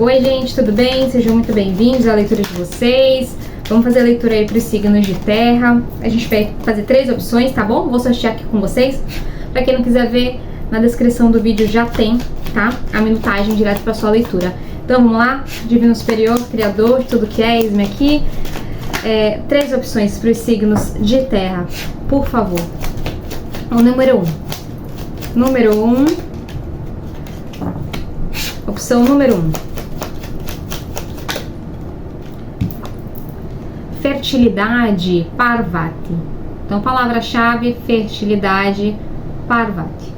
Oi gente, tudo bem? Sejam muito bem-vindos à leitura de vocês. Vamos fazer a leitura aí para os signos de terra. A gente vai fazer 3 opções, tá bom? Vou sortear aqui com vocês. Para quem não quiser ver, na descrição do vídeo já tem, tá? A minutagem direto para sua leitura. Então vamos lá, Divino Superior, Criador de tudo que é, eis-me aqui. 3 opções para os signos de terra, por favor. O número 1. Opção número 1. Fertilidade, Parvati. Então, palavra-chave, fertilidade, Parvati.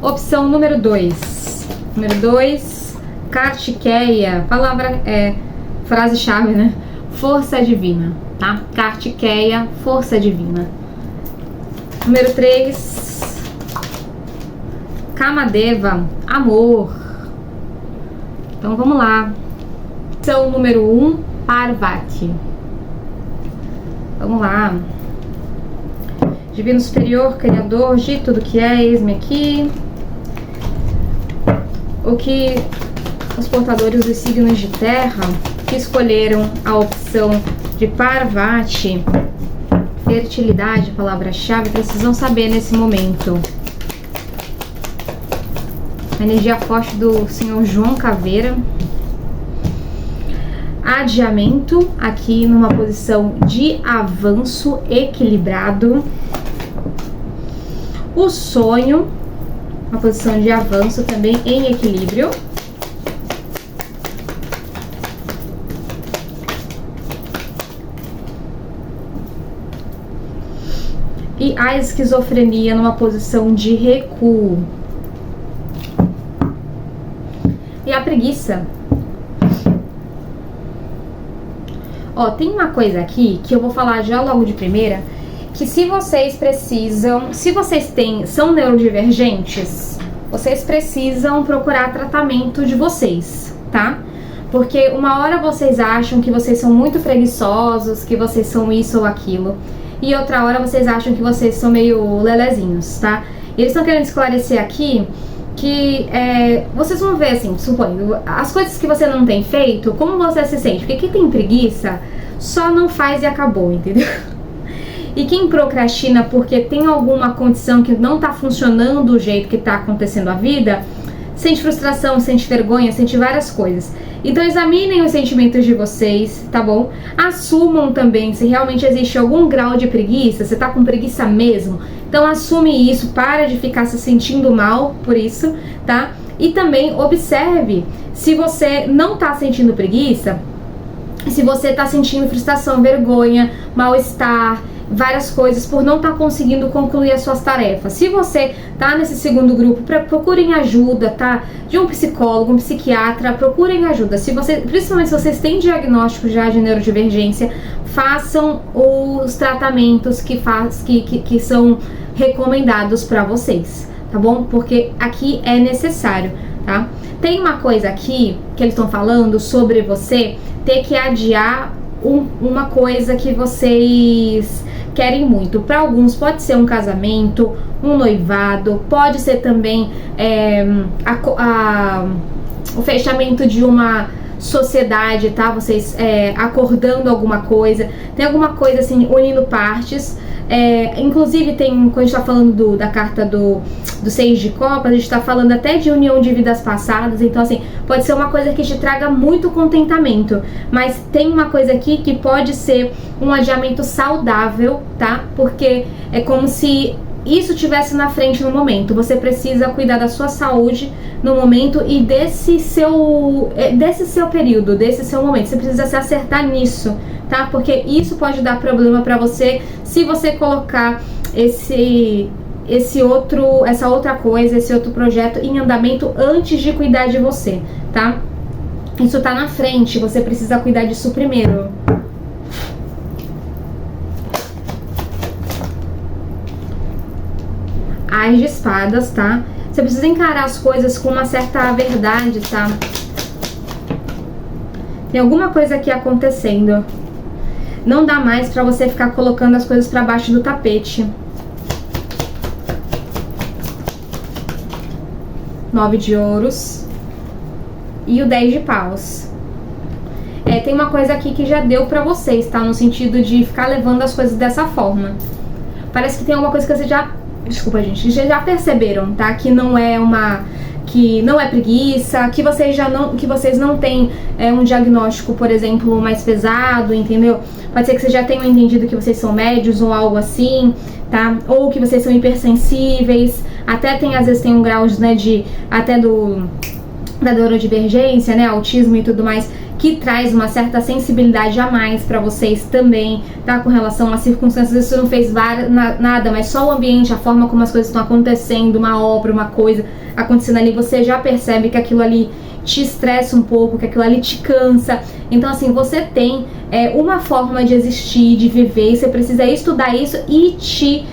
Opção número 2. Número 2, Kartikeya. Frase-chave, né? Força divina, tá? Kartikeya, força divina. Número 3, Kamadeva, amor. Então, vamos lá. Opção número 1, Parvati. Vamos lá. Divino Superior, Criador de tudo que é, eis-me aqui. O que os portadores dos signos de terra que escolheram a opção de Parvati, fertilidade, palavra-chave, precisam saber nesse momento. A energia forte do Senhor João Caveira. Adiamento, aqui numa posição de avanço equilibrado. O sonho, uma posição de avanço também em equilíbrio. E a esquizofrenia numa posição de recuo. E a preguiça. Ó, tem uma coisa aqui que eu vou falar já logo de primeira, que se vocês são neurodivergentes, vocês precisam procurar tratamento de vocês, tá? Porque uma hora vocês acham que vocês são muito preguiçosos, que vocês são isso ou aquilo, e outra hora vocês acham que vocês são meio lelezinhos, tá? E eles estão querendo esclarecer aqui que vocês vão ver assim, supondo, as coisas que você não tem feito, como você se sente? Porque quem tem preguiça só não faz e acabou, entendeu? E quem procrastina porque tem alguma condição que não tá funcionando do jeito que tá acontecendo a vida, sente frustração, sente vergonha, sente várias coisas. Então examinem os sentimentos de vocês, tá bom? Assumam também se realmente existe algum grau de preguiça, você tá com preguiça mesmo. Então assume isso, para de ficar se sentindo mal por isso, tá? E também observe se você não tá sentindo preguiça, se você tá sentindo frustração, vergonha, mal-estar, várias coisas por não estar conseguindo concluir as suas tarefas. Se você tá nesse segundo grupo, procurem ajuda, tá? De um psicólogo, um psiquiatra, procurem ajuda. Principalmente se vocês têm diagnóstico já de neurodivergência, façam os tratamentos que são recomendados para vocês, tá bom? Porque aqui é necessário, tá? Tem uma coisa aqui que eles estão falando sobre você ter que adiar uma coisa que vocês querem muito. Para alguns pode ser um casamento, um noivado, pode ser também o fechamento de uma sociedade, tá? Vocês acordando alguma coisa, tem alguma coisa assim unindo partes. Inclusive quando a gente tá falando da carta do 6 de copas, a gente tá falando até de união de vidas passadas. Então assim, pode ser uma coisa que te traga muito contentamento, mas tem uma coisa aqui que pode ser um adiamento saudável, tá? Porque é como se isso estivesse na frente no momento. Você precisa cuidar da sua saúde no momento e desse seu período, desse seu momento. Você precisa se acertar nisso, tá? Porque isso pode dar problema pra você se você colocar essa outra coisa, esse outro projeto em andamento antes de cuidar de você, tá? Isso tá na frente, você precisa cuidar disso primeiro. As de espadas, tá? Você precisa encarar as coisas com uma certa verdade, tá? Tem alguma coisa aqui acontecendo. Não dá mais pra você ficar colocando as coisas pra baixo do tapete. 9 de ouros. e o 10 de paus. Tem uma coisa aqui que já deu pra vocês, tá? No sentido de ficar levando as coisas dessa forma. Parece que tem alguma coisa que vocês já... Desculpa, gente. Já perceberam, tá? Que não é preguiça, que vocês não têm um diagnóstico, por exemplo, mais pesado, entendeu? Pode ser que vocês já tenham entendido que vocês são médios ou algo assim, tá? Ou que vocês são hipersensíveis. Até às vezes tem um grau, né, da neurodivergência, né, autismo e tudo mais, que traz uma certa sensibilidade a mais pra vocês também, tá? Com relação às circunstâncias, isso não fez nada, mas só o ambiente, a forma como as coisas estão acontecendo, uma obra, uma coisa acontecendo ali, você já percebe que aquilo ali te estressa um pouco, que aquilo ali te cansa. Então, assim, você tem uma forma de existir, de viver, e você precisa estudar isso e te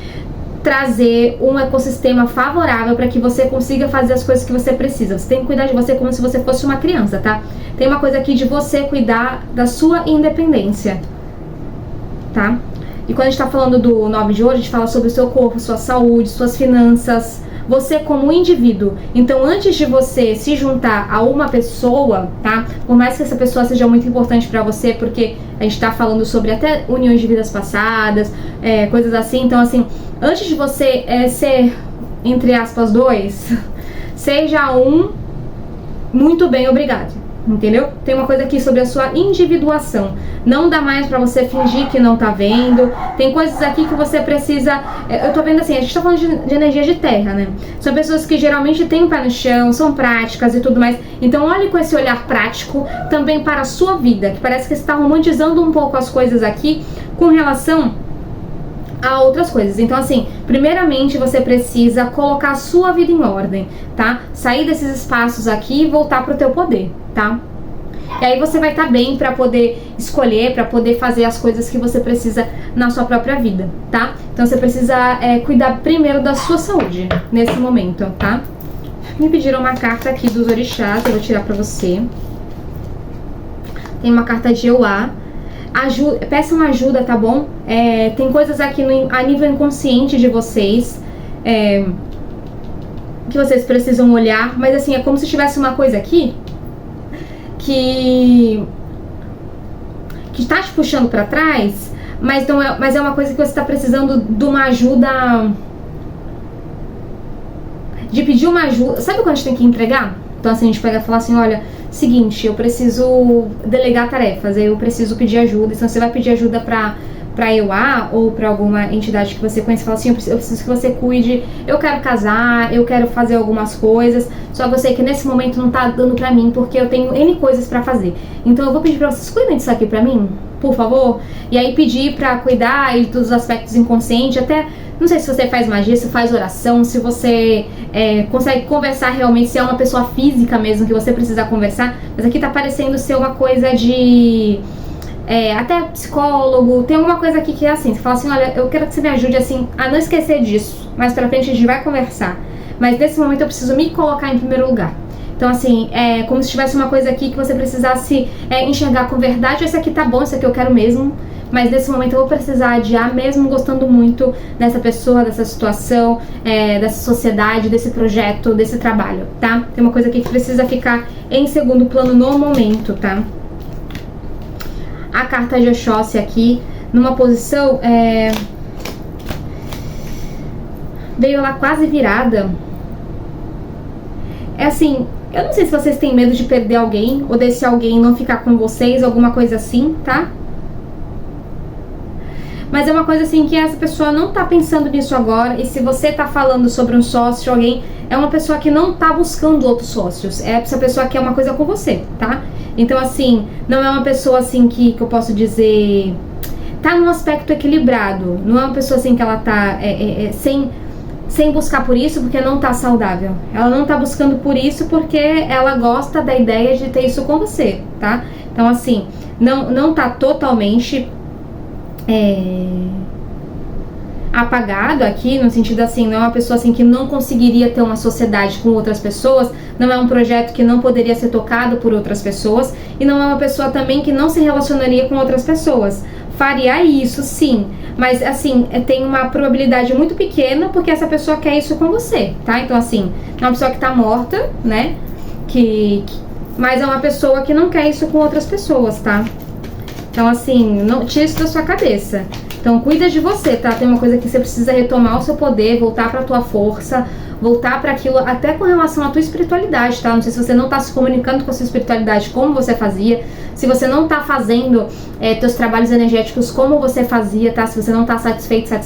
trazer um ecossistema favorável para que você consiga fazer as coisas que você precisa. Você tem que cuidar de você como se você fosse uma criança, tá? Tem uma coisa aqui de você cuidar da sua independência, tá? E quando a gente tá falando do 9 de ouro, a gente fala sobre o seu corpo, sua saúde, suas finanças, você como indivíduo. Então, antes de você se juntar a uma pessoa, tá? Por mais que essa pessoa seja muito importante pra você, porque a gente tá falando sobre até uniões de vidas passadas, coisas assim. Então, assim, antes de você ser, entre aspas, dois, seja um muito bem, obrigado. Entendeu? Tem uma coisa aqui sobre a sua individuação. Não dá mais pra você fingir que não tá vendo. Tem coisas aqui que você precisa... Eu tô vendo assim, a gente tá falando de energia de terra, né? São pessoas que geralmente têm o pé no chão, são práticas e tudo mais. Então olhe com esse olhar prático também para a sua vida, que parece que você tá romantizando um pouco as coisas aqui com relação a outras coisas. Então, assim, primeiramente você precisa colocar a sua vida em ordem, tá? Sair desses espaços aqui e voltar pro teu poder, tá? E aí você vai estar bem pra poder escolher, pra poder fazer as coisas que você precisa na sua própria vida, tá? Então você precisa cuidar primeiro da sua saúde nesse momento, tá? Me pediram uma carta aqui dos orixás, eu vou tirar pra você. Tem uma carta de Euá. Peçam ajuda, tá bom? Tem coisas aqui a nível inconsciente de vocês que vocês precisam olhar, mas assim, é como se tivesse uma coisa aqui que tá te puxando pra trás, mas é uma coisa que você tá precisando de uma ajuda, de pedir uma ajuda. Sabe quando a gente tem que entregar? Então assim, a gente pega e fala assim, olha, seguinte, eu preciso delegar tarefas, eu preciso pedir ajuda. Então você vai pedir ajuda pra Euá ou pra alguma entidade que você conhece, fala assim, eu preciso que você cuide, eu quero casar, eu quero fazer algumas coisas, só que eu sei que nesse momento não tá dando pra mim, porque eu tenho N coisas pra fazer. Então eu vou pedir pra vocês, cuidem disso aqui pra mim, por favor. E aí pedir pra cuidar e dos aspectos inconscientes, até, não sei se você faz magia, se faz oração, se você consegue conversar realmente, se é uma pessoa física mesmo que você precisa conversar, mas aqui tá parecendo ser uma coisa de... até psicólogo, tem alguma coisa aqui que é assim, você fala assim, olha, eu quero que você me ajude assim a não esquecer disso, mais pra frente a gente vai conversar, mas nesse momento eu preciso me colocar em primeiro lugar. Então assim, é como se tivesse uma coisa aqui que você precisasse enxergar com verdade, esse aqui tá bom, esse aqui eu quero mesmo, mas nesse momento eu vou precisar adiar, mesmo gostando muito dessa pessoa, dessa situação, dessa sociedade, desse projeto, desse trabalho, tá? Tem uma coisa aqui que precisa ficar em segundo plano no momento, tá? A carta de Oxóssi aqui, numa posição, veio lá quase virada. É assim, eu não sei se vocês têm medo de perder alguém, ou desse alguém não ficar com vocês, alguma coisa assim, tá? Mas é uma coisa assim que essa pessoa não tá pensando nisso agora, e se você tá falando sobre um sócio, alguém, é uma pessoa que não tá buscando outros sócios, essa pessoa quer uma coisa com você, tá? Então assim, não é uma pessoa assim que eu posso dizer, tá num aspecto equilibrado, não é uma pessoa assim que ela tá sem buscar por isso porque não tá saudável, ela não tá buscando por isso porque ela gosta da ideia de ter isso com você, tá? Então assim, não tá totalmente apagado aqui, no sentido assim, não é uma pessoa assim que não conseguiria ter uma sociedade com outras pessoas, não é um projeto que não poderia ser tocado por outras pessoas, e não é uma pessoa também que não se relacionaria com outras pessoas. Faria isso sim, mas assim, tem uma probabilidade muito pequena porque essa pessoa quer isso com você, tá? Então assim, é uma pessoa que tá morta, né, que mas é uma pessoa que não quer isso com outras pessoas, tá? Então, assim, não tira isso da sua cabeça. Então, cuida de você, tá? Tem uma coisa que você precisa retomar o seu poder, voltar pra tua força, voltar para aquilo, até com relação à tua espiritualidade, tá? Não sei se você não tá se comunicando com a sua espiritualidade como você fazia, se você não tá fazendo teus trabalhos energéticos como você fazia, tá? Se você não tá satisfeita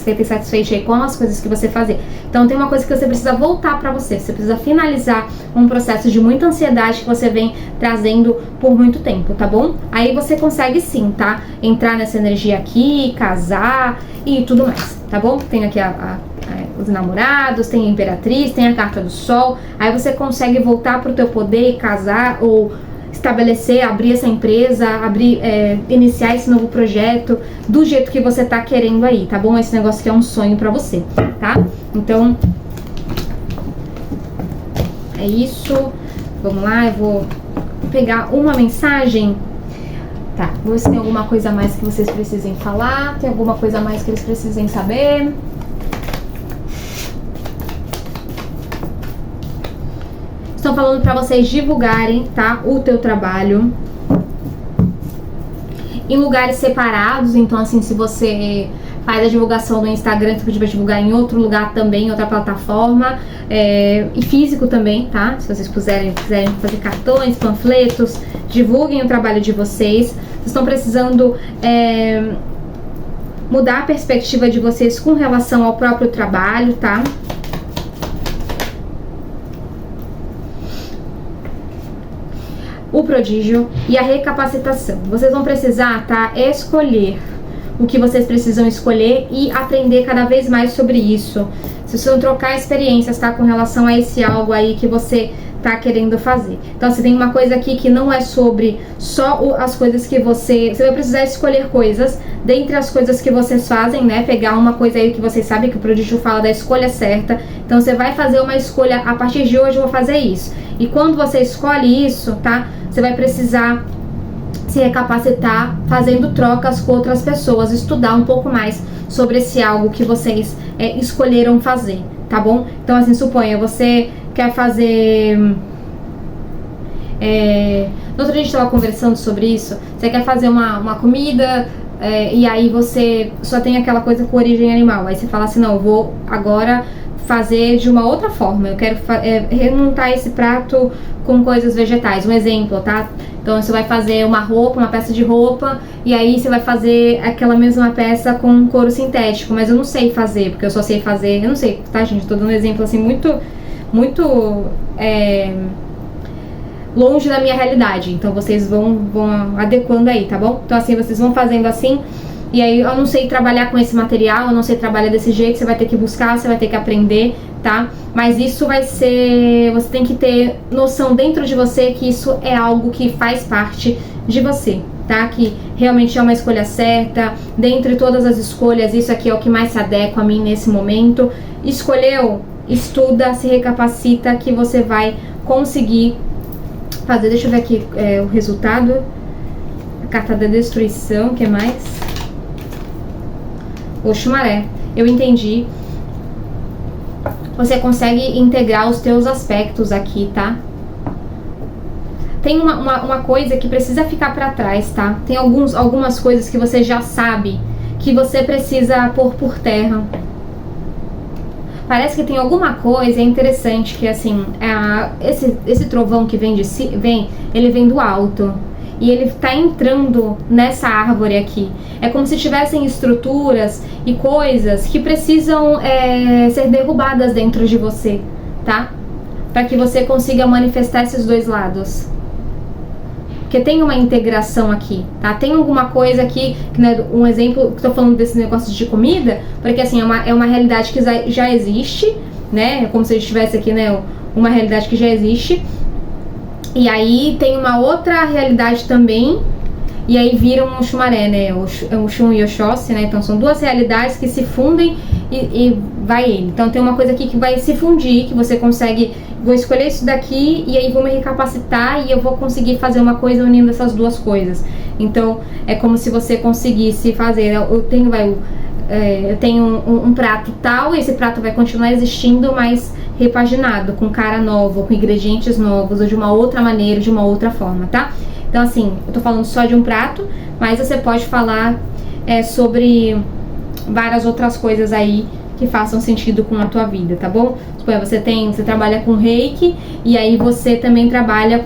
aí com as coisas que você fazia. Então tem uma coisa que você precisa voltar pra você precisa finalizar um processo de muita ansiedade que você vem trazendo por muito tempo, tá bom? Aí você consegue sim, tá? Entrar nessa energia aqui, casar e tudo mais, tá bom? Tem aqui os namorados, tem a Imperatriz, tem a Carta do Sol. Aí você consegue voltar pro teu poder e casar ou estabelecer, abrir essa empresa, iniciar esse novo projeto do jeito que você tá querendo aí, tá bom? Esse negócio que é um sonho pra você, tá? Então, é isso. Vamos lá, eu vou pegar uma mensagem. Tá, vou ver se tem alguma coisa a mais que vocês precisem falar. Tem alguma coisa a mais que eles precisem saber. Estão falando pra vocês divulgarem, tá, o teu trabalho em lugares separados. Então, assim, se você faz a divulgação no Instagram, você pode divulgar em outro lugar também, em outra plataforma, e físico também, tá? Se vocês quiserem fazer cartões, panfletos, divulguem o trabalho de vocês. Vocês estão precisando mudar a perspectiva de vocês com relação ao próprio trabalho, tá? O prodígio e a recapacitação. Vocês vão precisar, tá, escolher o que vocês precisam escolher e aprender cada vez mais sobre isso. Vocês vão trocar experiências, tá, com relação a esse algo aí que você tá querendo fazer. Então, você tem uma coisa aqui que não é sobre só as coisas que você vai precisar escolher coisas dentre as coisas que vocês fazem, né? Pegar uma coisa aí que vocês sabem que o prodígio fala da escolha certa. Então, você vai fazer uma escolha, a partir de hoje eu vou fazer isso. E quando você escolhe isso, tá? Você vai precisar se recapacitar fazendo trocas com outras pessoas, estudar um pouco mais sobre esse algo que vocês escolheram fazer, tá bom? Então, assim, suponha, você quer fazer... No outro dia a gente estava conversando sobre isso. Você quer fazer uma comida e aí você só tem aquela coisa com origem animal. Aí você fala assim, não, eu vou agora fazer de uma outra forma. Eu quero remontar esse prato com coisas vegetais. Um exemplo, tá? Então você vai fazer uma roupa, uma peça de roupa, e aí você vai fazer aquela mesma peça com couro sintético. Mas eu não sei fazer, porque eu só sei fazer... Eu não sei, tá, gente? Tô dando um exemplo assim muito longe da minha realidade. Então vocês vão adequando aí, tá bom? Então assim, vocês vão fazendo assim. E aí eu não sei trabalhar com esse material, eu não sei trabalhar desse jeito, você vai ter que buscar, você vai ter que aprender, tá? Mas isso vai ser... Você tem que ter noção dentro de você que isso é algo que faz parte de você, tá? Que realmente é uma escolha certa. Dentre todas as escolhas, isso aqui é o que mais se adequa a mim nesse momento. Escolheu? Estuda, se recapacita que você vai conseguir fazer. Deixa eu ver aqui o resultado. A carta da destruição, o que mais? O Xumaré, eu entendi. Você consegue integrar os teus aspectos aqui, tá? Tem uma coisa que precisa ficar pra trás, tá? Tem algumas coisas que você já sabe que você precisa pôr por terra. Parece que tem alguma coisa interessante que, assim, esse trovão que ele vem do alto. E ele tá entrando nessa árvore aqui. É como se tivessem estruturas e coisas que precisam ser derrubadas dentro de você, tá? Para que você consiga manifestar esses dois lados. Porque tem uma integração aqui, tá? Tem alguma coisa aqui, né, um exemplo, que tô falando desse negócio de comida, porque assim, é uma realidade que já existe, né? É como se a gente tivesse aqui, né, uma realidade que já existe. E aí tem uma outra realidade também, e aí viram um Xumaré, né? O Xum e o Oxóssi, né? Então são duas realidades que se fundem e vai ele. Então tem uma coisa aqui que vai se fundir, que você consegue... Vou escolher isso daqui e aí vou me recapacitar e eu vou conseguir fazer uma coisa unindo essas duas coisas. Então é como se você conseguisse fazer... Eu tenho um prato tal, e esse prato vai continuar existindo, mas repaginado, com cara nova, com ingredientes novos, ou de uma outra maneira, de uma outra forma, tá? Então assim, eu tô falando só de um prato, mas você pode falar sobre várias outras coisas aí que façam sentido com a tua vida, tá bom? Você trabalha com reiki, e aí você também trabalha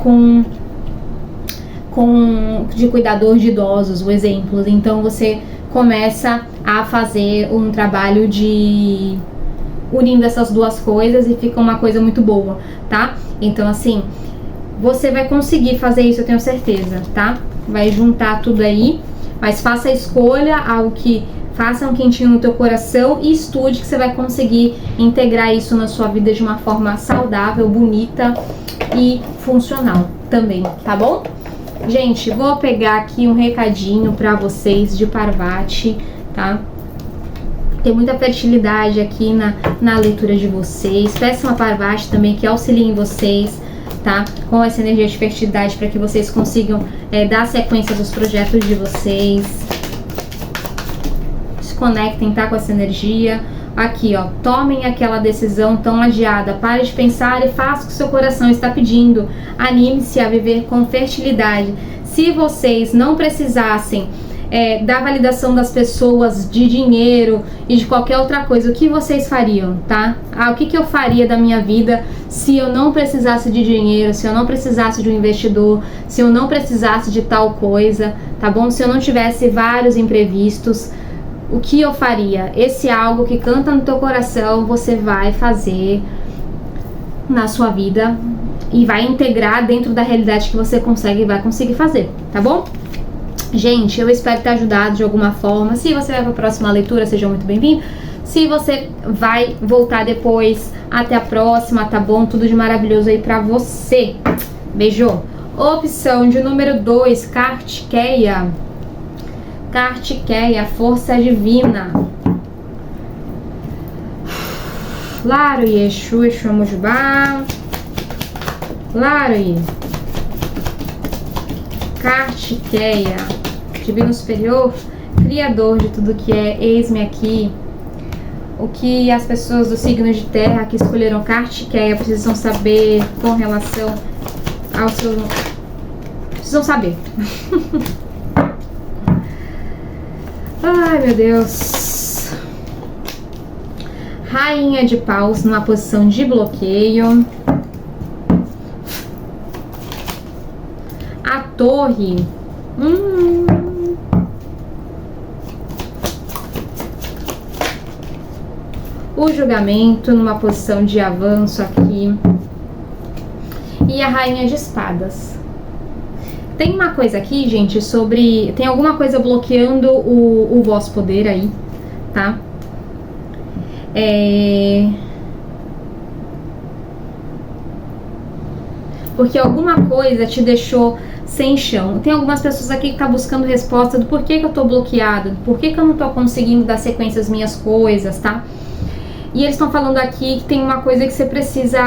de cuidador de idosos, o exemplo. Então você começa a fazer um trabalho de unindo essas duas coisas e fica uma coisa muito boa, tá? Então assim, você vai conseguir fazer isso, eu tenho certeza, tá? Vai juntar tudo aí, mas faça a escolha, algo que faça um quentinho no teu coração, e estude, que você vai conseguir integrar isso na sua vida de uma forma saudável, bonita e funcional também, tá bom? Gente, vou pegar aqui um recadinho pra vocês de Parvati, tá? Tem muita fertilidade aqui na leitura de vocês. Peçam a Parvati também que auxiliem vocês, tá? Com essa energia de fertilidade, para que vocês consigam dar sequência dos projetos de vocês. Se conectem, tá? Com essa energia. Aqui, ó, tomem aquela decisão tão adiada. Pare de pensar e faça o que seu coração está pedindo. Anime-se a viver com fertilidade. Se vocês não precisassem da validação das pessoas, de dinheiro e de qualquer outra coisa, o que vocês fariam, tá? O que eu faria da minha vida se eu não precisasse de dinheiro, se eu não precisasse de um investidor, se eu não precisasse de tal coisa, tá bom? Se eu não tivesse vários imprevistos, o que eu faria? Esse algo que canta no teu coração, você vai fazer na sua vida e vai integrar dentro da realidade que você vai conseguir fazer, tá bom? Gente, eu espero ter ajudado de alguma forma. Se você vai para a próxima leitura, seja muito bem-vindo. Se você vai voltar depois, até a próxima, tá bom? Tudo de maravilhoso aí pra você. Beijo. Opção de número 2, Kartikeya. Kartikeya, força divina. Laruye, Exu, Exu Mojubá. Laruye. Kartikeya, divino superior, criador de tudo que é, eis-me aqui. O que as pessoas do signo de terra que escolheram Kartikeya precisam saber com relação ao seu... Precisam saber. Ai, meu Deus. Rainha de paus numa posição de bloqueio. A torre. O julgamento numa posição de avanço aqui. E a rainha de espadas. Tem uma coisa aqui, gente, sobre... Tem alguma coisa bloqueando o vosso poder aí, tá? Porque alguma coisa te deixou sem chão. Tem algumas pessoas aqui que estão buscando resposta do porquê que eu tô bloqueado, do porquê que eu não tô conseguindo dar sequência às minhas coisas, tá? E eles estão falando aqui que tem uma coisa que você precisa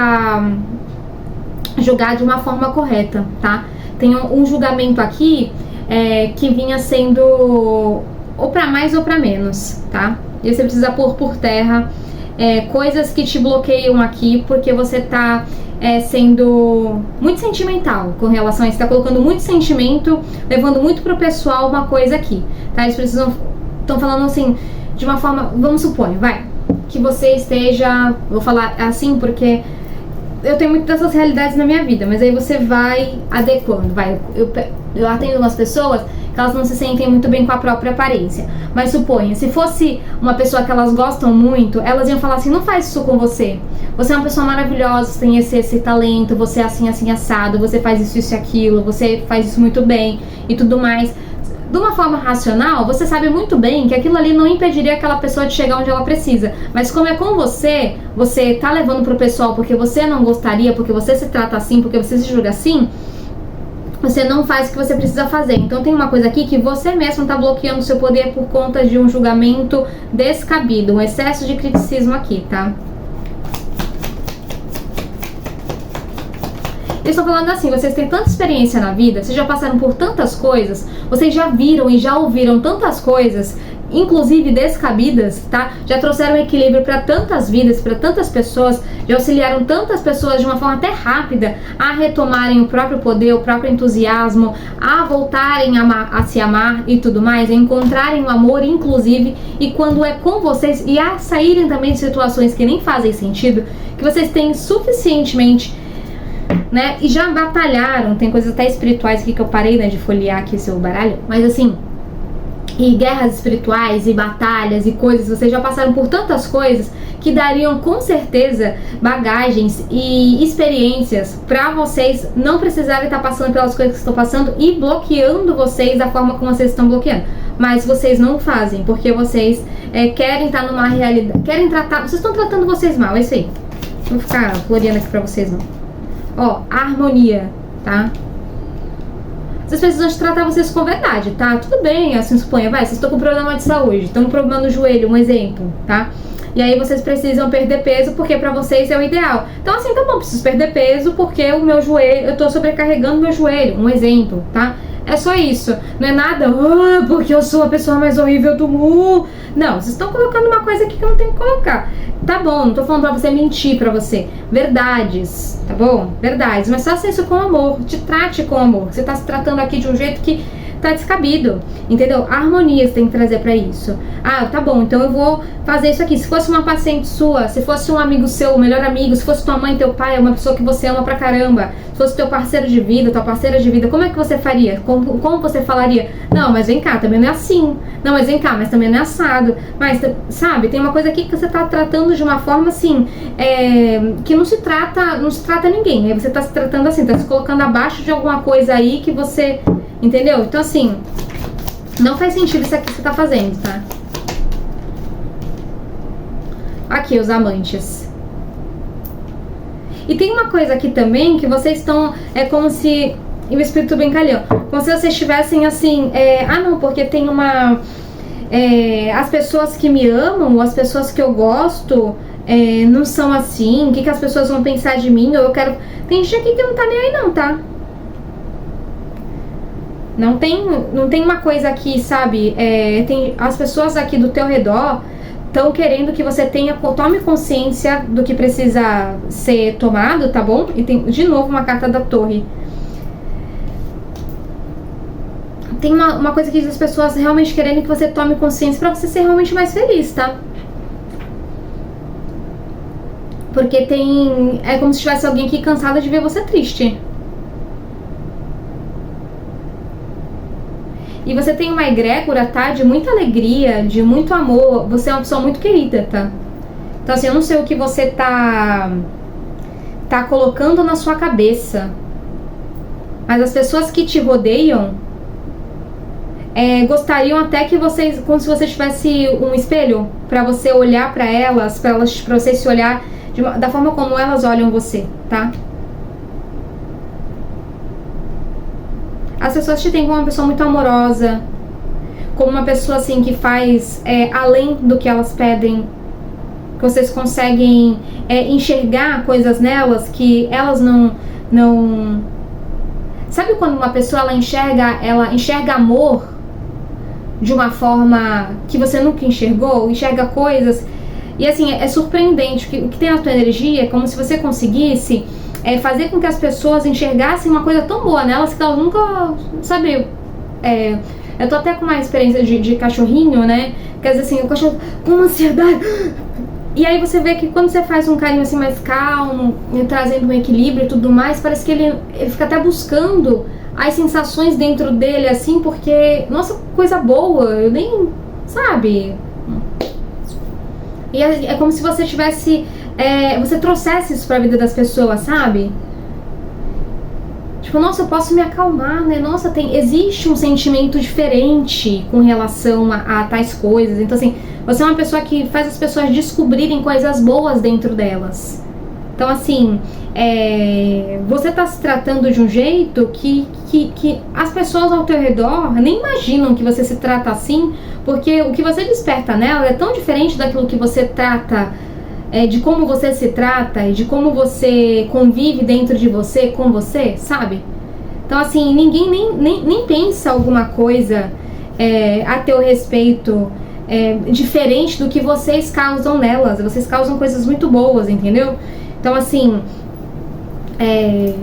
julgar de uma forma correta, tá? Tem um julgamento aqui que vinha sendo ou pra mais ou pra menos, tá? E você precisa pôr por terra coisas que te bloqueiam aqui, porque você tá sendo muito sentimental com relação a isso, tá colocando muito sentimento, levando muito pro pessoal uma coisa aqui, tá? Eles estão falando assim, de uma forma, vamos supor, que você esteja, vou falar assim porque eu tenho muitas dessas realidades na minha vida, mas aí você vai adequando, eu atendo umas pessoas que elas não se sentem muito bem com a própria aparência, mas suponha, se fosse uma pessoa que elas gostam muito, elas iam falar assim, não faz isso com você é uma pessoa maravilhosa, você tem esse talento, você é assim, assim, assado, você faz isso e aquilo, você faz isso muito bem e tudo mais. De uma forma racional, você sabe muito bem que aquilo ali não impediria aquela pessoa de chegar onde ela precisa. Mas como é com você tá levando pro pessoal porque você não gostaria, porque você se trata assim, porque você se julga assim, você não faz o que você precisa fazer. Então tem uma coisa aqui que você mesmo tá bloqueando o seu poder por conta de um julgamento descabido, um excesso de criticismo aqui, tá? Eles estão falando assim, vocês têm tanta experiência na vida, vocês já passaram por tantas coisas, vocês já viram e já ouviram tantas coisas inclusive descabidas, tá? Já trouxeram equilíbrio para tantas vidas, para tantas pessoas, já auxiliaram tantas pessoas de uma forma até rápida a retomarem o próprio poder, o próprio entusiasmo, a voltarem a se amar e tudo mais, a encontrarem o amor, inclusive, e quando é com vocês, e a saírem também de situações que nem fazem sentido, que vocês têm suficientemente, né, e já batalharam, tem coisas até espirituais aqui que eu parei, né, de folhear aqui seu baralho, mas assim, e guerras espirituais, e batalhas, e coisas, vocês já passaram por tantas coisas que dariam com certeza bagagens e experiências pra vocês não precisarem estar passando pelas coisas que estão passando e bloqueando vocês da forma como vocês estão bloqueando. Mas vocês não fazem, porque vocês querem estar numa realidade, querem tratar, vocês estão tratando vocês mal, é isso aí. Não vou ficar floreando aqui pra vocês não. Ó, harmonia, tá? Vocês precisam de tratar vocês com verdade, tá? Tudo bem, assim suponha, vocês estão com problema de saúde, estão com problema no joelho, um exemplo, tá? E aí vocês precisam perder peso porque pra vocês é o ideal. Então assim, tá bom, preciso perder peso porque o meu joelho, eu tô sobrecarregando meu joelho, um exemplo, tá? É só isso, não é nada, porque eu sou a pessoa mais horrível do mundo. Não, vocês estão colocando uma coisa aqui que eu não tenho que colocar. Tá bom, não tô falando pra você mentir pra você. Verdades, tá bom? Verdades, mas faça isso com amor, te trate com amor. Você tá se tratando aqui de um jeito que tá descabido, entendeu? A harmonia você tem que trazer pra isso. Ah, tá bom, então eu vou fazer isso aqui. Se fosse uma paciente sua, se fosse um amigo seu, o melhor amigo, se fosse tua mãe, teu pai, uma pessoa que você ama pra caramba, se fosse teu parceiro de vida, tua parceira de vida, como é que você faria? Como você falaria? Não, mas vem cá, também não é assim. Não, mas vem cá, mas também não é assado. Mas, sabe, tem uma coisa aqui que você tá tratando de uma forma assim, que não se trata ninguém. Aí você tá se tratando assim, tá se colocando abaixo de alguma coisa aí que você... Entendeu? Então assim, não faz sentido isso aqui que você tá fazendo, tá? Aqui, os amantes. E tem uma coisa aqui também que vocês estão... É como se... E o espírito brincalhão. Como se vocês estivessem assim... ah, não, porque tem uma... as pessoas que me amam, ou as pessoas que eu gosto... não são assim. O que as pessoas vão pensar de mim? Ou eu quero... Tem gente aqui que não tá nem aí não, tá? Não tem uma coisa aqui, sabe? Tem as pessoas aqui do teu redor estão querendo que você tome consciência do que precisa ser tomado, tá bom? E tem de novo uma carta da torre. Tem uma coisa que diz as pessoas realmente querendo que você tome consciência pra você ser realmente mais feliz, tá? Porque é como se tivesse alguém aqui cansado de ver você triste. E você tem uma egrégora, tá? De muita alegria, de muito amor. Você é uma pessoa muito querida, tá? Então assim, eu não sei o que você tá colocando na sua cabeça. Mas as pessoas que te rodeiam gostariam até que vocês... Como se você tivesse um espelho pra você olhar pra elas, pra você se olhar da forma como elas olham você, tá? As pessoas te têm como uma pessoa muito amorosa, como uma pessoa assim que faz além do que elas pedem, que vocês conseguem enxergar coisas nelas que elas não... Sabe quando uma pessoa ela enxerga amor de uma forma que você nunca enxergou, enxerga coisas e assim é surpreendente o que tem na tua energia, é como se você conseguisse fazer com que as pessoas enxergassem uma coisa tão boa nelas que elas nunca, sabe, eu tô até com uma experiência de cachorrinho, né, quer dizer assim, o cachorro com ansiedade, e aí você vê que quando você faz um carinho assim mais calmo, trazendo um equilíbrio e tudo mais, parece que ele fica até buscando as sensações dentro dele, assim, porque, nossa, coisa boa, eu nem, sabe, e é como se você tivesse... você trouxesse isso pra vida das pessoas, sabe? Tipo, nossa, eu posso me acalmar, né? Nossa, existe um sentimento diferente com relação a tais coisas. Então, assim, você é uma pessoa que faz as pessoas descobrirem coisas boas dentro delas. Então, assim, você tá se tratando de um jeito que as pessoas ao teu redor nem imaginam que você se trata assim, porque o que você desperta nela é tão diferente daquilo que você trata, de como você se trata e de como você convive dentro de você, com você, sabe? Então, assim, ninguém nem pensa alguma coisa a teu respeito diferente do que vocês causam nelas. Vocês causam coisas muito boas, entendeu? Então, assim, é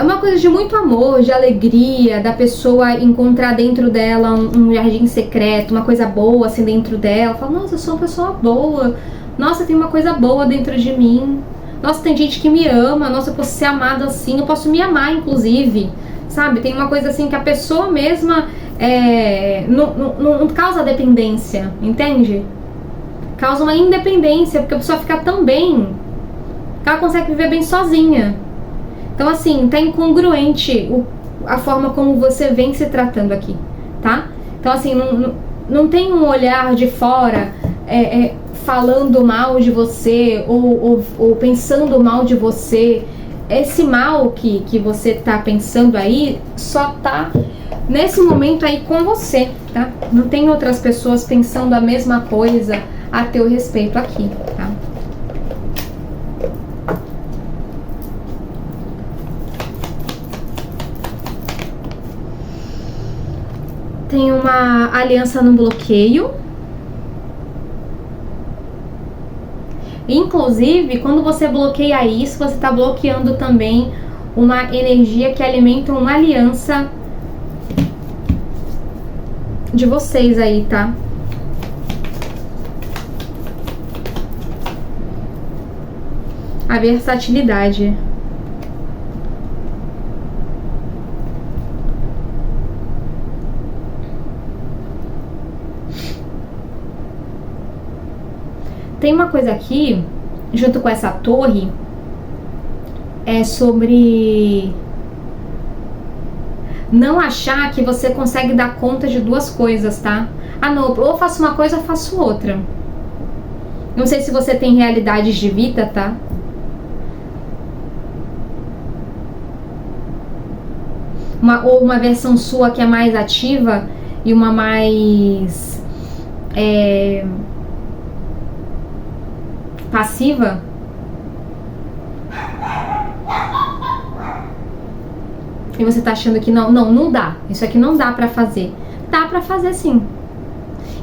uma coisa de muito amor, de alegria, da pessoa encontrar dentro dela um jardim secreto, uma coisa boa assim dentro dela. Fala, nossa, eu sou uma pessoa boa. Nossa, tem uma coisa boa dentro de mim. Nossa, tem gente que me ama. Nossa, eu posso ser amada assim. Eu posso me amar, inclusive. Sabe? Tem uma coisa assim que a pessoa mesma não causa dependência, entende? Causa uma independência, porque a pessoa fica tão bem que ela consegue viver bem sozinha. Então, assim, tá incongruente a forma como você vem se tratando aqui, tá? Então, assim, não tem um olhar de fora falando mal de você ou pensando mal de você. Esse mal que você tá pensando aí só tá nesse momento aí com você, tá? Não tem outras pessoas pensando a mesma coisa a teu respeito aqui, tá? Tem uma aliança no bloqueio. Inclusive, quando você bloqueia isso, você está bloqueando também uma energia que alimenta uma aliança de vocês aí, tá? A versatilidade. Tem uma coisa aqui, junto com essa torre, sobre não achar que você consegue dar conta de duas coisas, tá? Ah, não, ou eu faço uma coisa ou faço outra. Não sei se você tem realidades de vida, tá? Ou uma versão sua que é mais ativa e uma mais passiva. E você tá achando que não dá. Isso aqui não dá pra fazer. Dá pra fazer sim.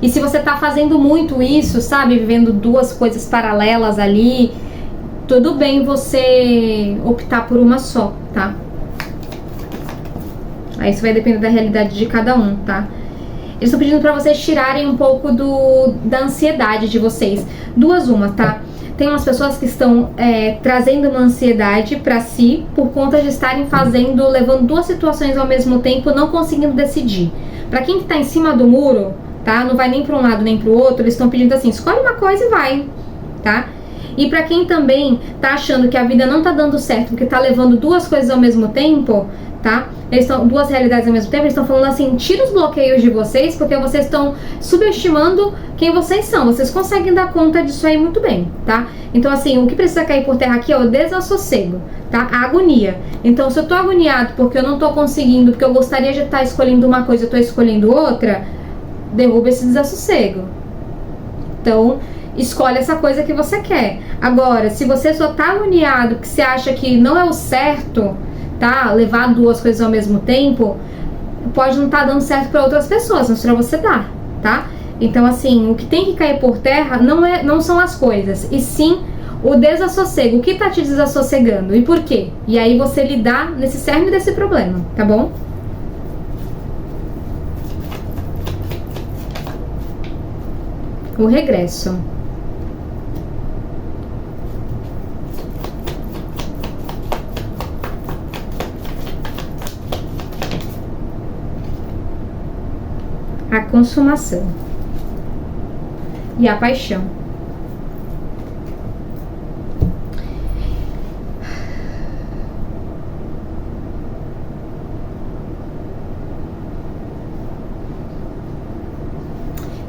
E se você tá fazendo muito isso, sabe, vivendo duas coisas paralelas ali, tudo bem você optar por uma só, tá? Aí isso vai depender da realidade de cada um, tá? Eles estão pedindo pra vocês tirarem um pouco da ansiedade de vocês. Uma, tá? Tem umas pessoas que estão trazendo uma ansiedade pra si por conta de estarem levando duas situações ao mesmo tempo, não conseguindo decidir. Pra quem que tá em cima do muro, tá? Não vai nem pra um lado nem pro outro, eles estão pedindo assim, escolhe uma coisa e vai, tá? E pra quem também tá achando que a vida não tá dando certo, porque tá levando duas coisas ao mesmo tempo, tá? Eles estão duas realidades ao mesmo tempo, eles estão falando assim, tira os bloqueios de vocês, porque vocês estão subestimando quem vocês são. Vocês conseguem dar conta disso aí muito bem, tá? Então, assim, o que precisa cair por terra aqui é o desassossego, tá? A agonia. Então, se eu tô agoniado porque eu não tô conseguindo, porque eu gostaria de estar escolhendo uma coisa e eu tô escolhendo outra, derruba esse desassossego. Então, escolhe essa coisa que você quer. Agora, se você só tá agoniado porque você acha que não é o certo, tá? Levar duas coisas ao mesmo tempo, pode não estar dando certo para outras pessoas, mas para você dá, tá? Então, assim, o que tem que cair por terra não são as coisas, e sim o desassossego. O que tá te desassossegando e por quê? E aí você lidar nesse cerne desse problema, tá bom? O regresso. A consumação e a paixão.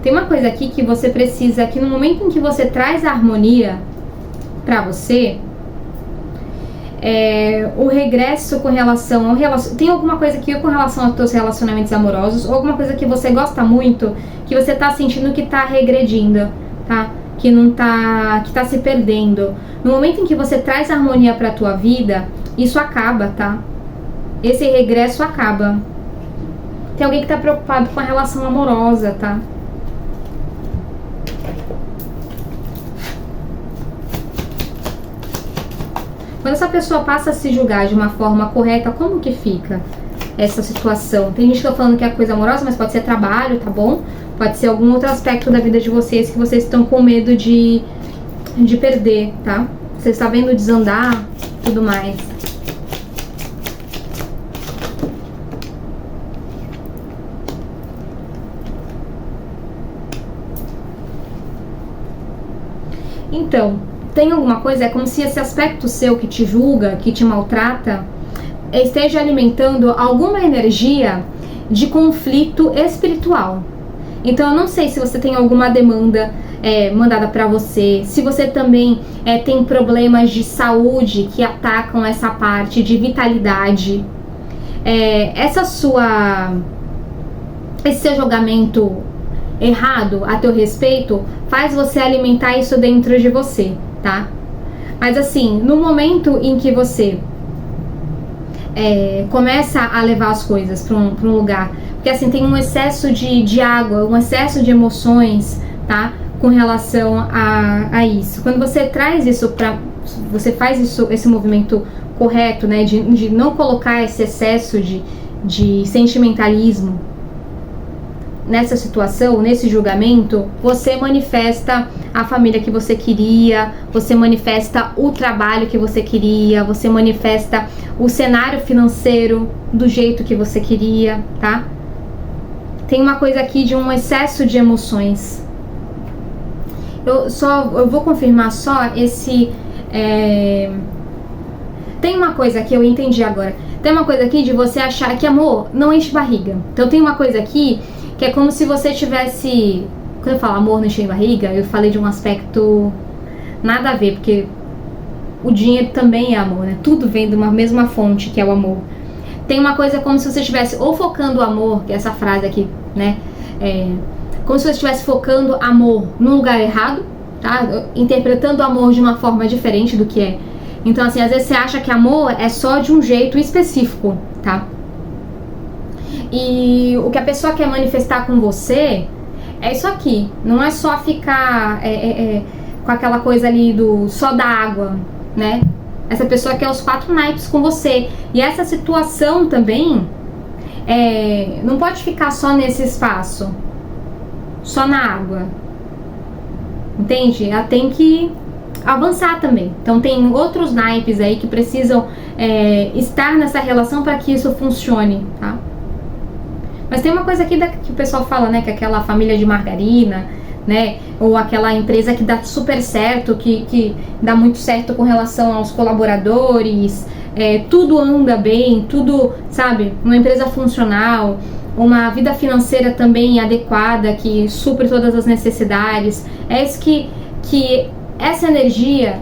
Tem uma coisa aqui que você precisa, que no momento em que você traz a harmonia pra você, o regresso com relação ao tem alguma coisa aqui com relação aos teus relacionamentos amorosos, ou alguma coisa que você gosta muito, que você tá sentindo que tá regredindo, tá? Que não tá, que tá se perdendo. No momento em que você traz harmonia pra tua vida, isso acaba, tá? Esse regresso acaba. Tem alguém que tá preocupado com a relação amorosa, tá? Quando essa pessoa passa a se julgar de uma forma correta, como que fica essa situação? Tem gente que tá falando que é coisa amorosa, mas pode ser trabalho, tá bom? Pode ser algum outro aspecto da vida de vocês que vocês estão com medo de perder, tá? Você está vendo desandar, tudo mais. Então, tem alguma coisa, é como se esse aspecto seu que te julga, que te maltrata, esteja alimentando alguma energia de conflito espiritual. Então eu não sei se você tem alguma demanda mandada pra você, se você também tem problemas de saúde que atacam essa parte de vitalidade. Esse seu julgamento errado a teu respeito faz você alimentar isso dentro de você, tá? Mas assim, no momento em que você começa a levar as coisas para um lugar, porque assim, tem um excesso de água, um excesso de emoções, tá? Com relação a isso. Quando você traz isso você faz esse movimento correto, né? De não colocar esse excesso de sentimentalismo nessa situação, nesse julgamento, você manifesta a família que você queria, você manifesta o trabalho que você queria, você manifesta o cenário financeiro do jeito que você queria, tá? Tem uma coisa aqui de um excesso de emoções. Eu vou confirmar só esse... Tem uma coisa que eu entendi agora. Tem uma coisa aqui de você achar que amor não enche barriga. Então tem uma coisa aqui que é como se você tivesse... Quando eu falo amor não enche barriga, eu falei de um aspecto nada a ver, porque o dinheiro também é amor, né? Tudo vem de uma mesma fonte, que é o amor. Tem uma coisa como se você estivesse ou focando o amor, que é essa frase aqui, né? Como se você estivesse focando amor num lugar errado, tá? Interpretando o amor de uma forma diferente do que é. Então, assim, às vezes você acha que amor é só de um jeito específico, tá? E o que a pessoa quer manifestar com você é isso aqui. Não é só ficar com aquela coisa ali só da água, né? Essa pessoa quer os 4 naipes com você. E essa situação também não pode ficar só nesse espaço, só na água, entende? Ela tem que avançar também. Então tem outros naipes aí que precisam estar nessa relação para que isso funcione, tá? Mas tem uma coisa aqui que o pessoal fala, né? Que é aquela família de margarina, né? Ou aquela empresa que dá super certo, que dá muito certo com relação aos colaboradores, tudo anda bem, tudo, sabe? Uma empresa funcional, uma vida financeira também adequada, que supre todas as necessidades. É isso que essa energia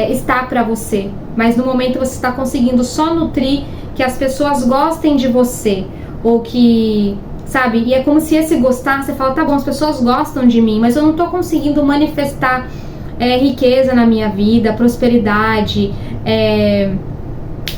está para você. Mas no momento você está conseguindo só nutrir que as pessoas gostem de você. Ou que, sabe, e é como se esse gostar, você fala, tá bom, as pessoas gostam de mim, mas eu não tô conseguindo manifestar riqueza na minha vida, prosperidade,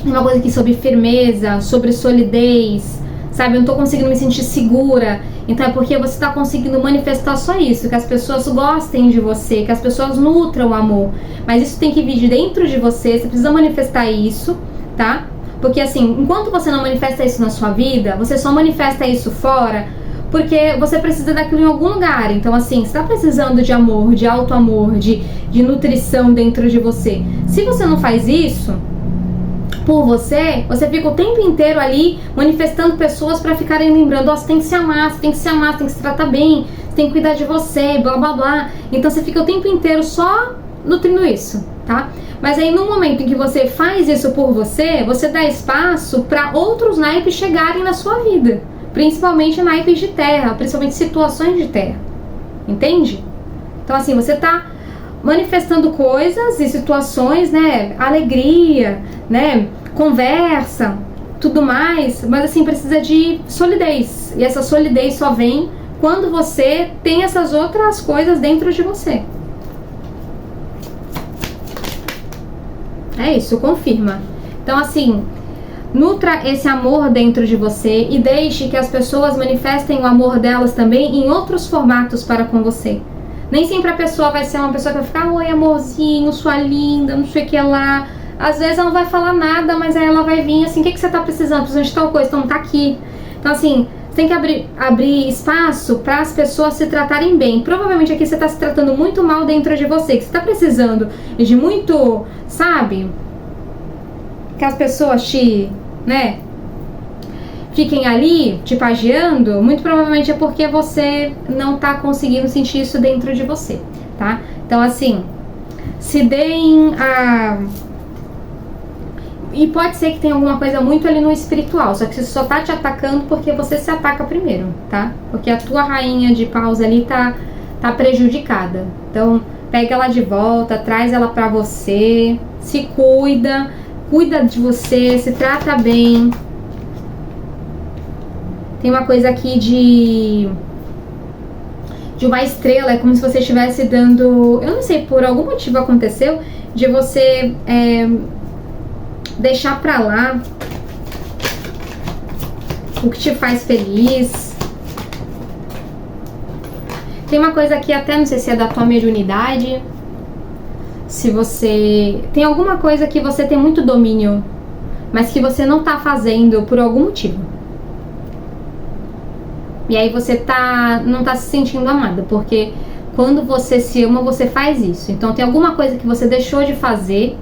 uma coisa aqui sobre firmeza, sobre solidez, sabe, eu não tô conseguindo me sentir segura. Então é porque você tá conseguindo manifestar só isso, que as pessoas gostem de você, que as pessoas nutram o amor, mas isso tem que vir de dentro de você precisa manifestar isso, tá? Porque assim, enquanto você não manifesta isso na sua vida, você só manifesta isso fora porque você precisa daquilo em algum lugar. Então assim, você tá precisando de amor, de auto-amor, de nutrição dentro de você. Se você não faz isso por você fica o tempo inteiro ali manifestando pessoas pra ficarem lembrando, você tem que se amar, você tem que se amar, você tem que se tratar bem, você tem que cuidar de você, blá blá blá. Então você fica o tempo inteiro só nutrindo isso, tá? Mas aí no momento em que você faz isso por você, você dá espaço para outros naipes chegarem na sua vida, principalmente naipes de terra, principalmente situações de terra, entende? Então assim, você tá manifestando coisas e situações, né, alegria, né, conversa, tudo mais, mas assim, precisa de solidez, e essa solidez só vem quando você tem essas outras coisas dentro de você. É isso, confirma. Então assim, nutra esse amor dentro de você e deixe que as pessoas manifestem o amor delas também em outros formatos para com você. Nem sempre a pessoa vai ser uma pessoa que vai ficar, oi amorzinho, sua linda, não sei o que lá. Às vezes ela não vai falar nada, mas aí ela vai vir assim, o que você tá precisando? Precisando de tal coisa, então tá aqui. Então assim, você tem que abrir espaço para as pessoas se tratarem bem. Provavelmente aqui você tá se tratando muito mal dentro de você, que você tá precisando de muito, sabe? Que as pessoas te, né, fiquem ali te pagiando, muito provavelmente é porque você não tá conseguindo sentir isso dentro de você, tá? Então assim, se deem a... E pode ser que tenha alguma coisa muito ali no espiritual, só que você só tá te atacando porque você se ataca primeiro, tá? Porque a tua rainha de paus ali tá prejudicada. Então, pega ela de volta, traz ela pra você, se cuida de você, se trata bem. Tem uma coisa aqui de uma estrela, é como se você estivesse dando... Eu não sei, por algum motivo aconteceu de você deixar pra lá o que te faz feliz. Tem uma coisa aqui, até não sei se é da tua mediunidade, se você... Tem alguma coisa que você tem muito domínio, mas que você não tá fazendo por algum motivo. E aí você não tá se sentindo amada, porque quando você se ama, você faz isso. Então tem alguma coisa que você deixou de fazer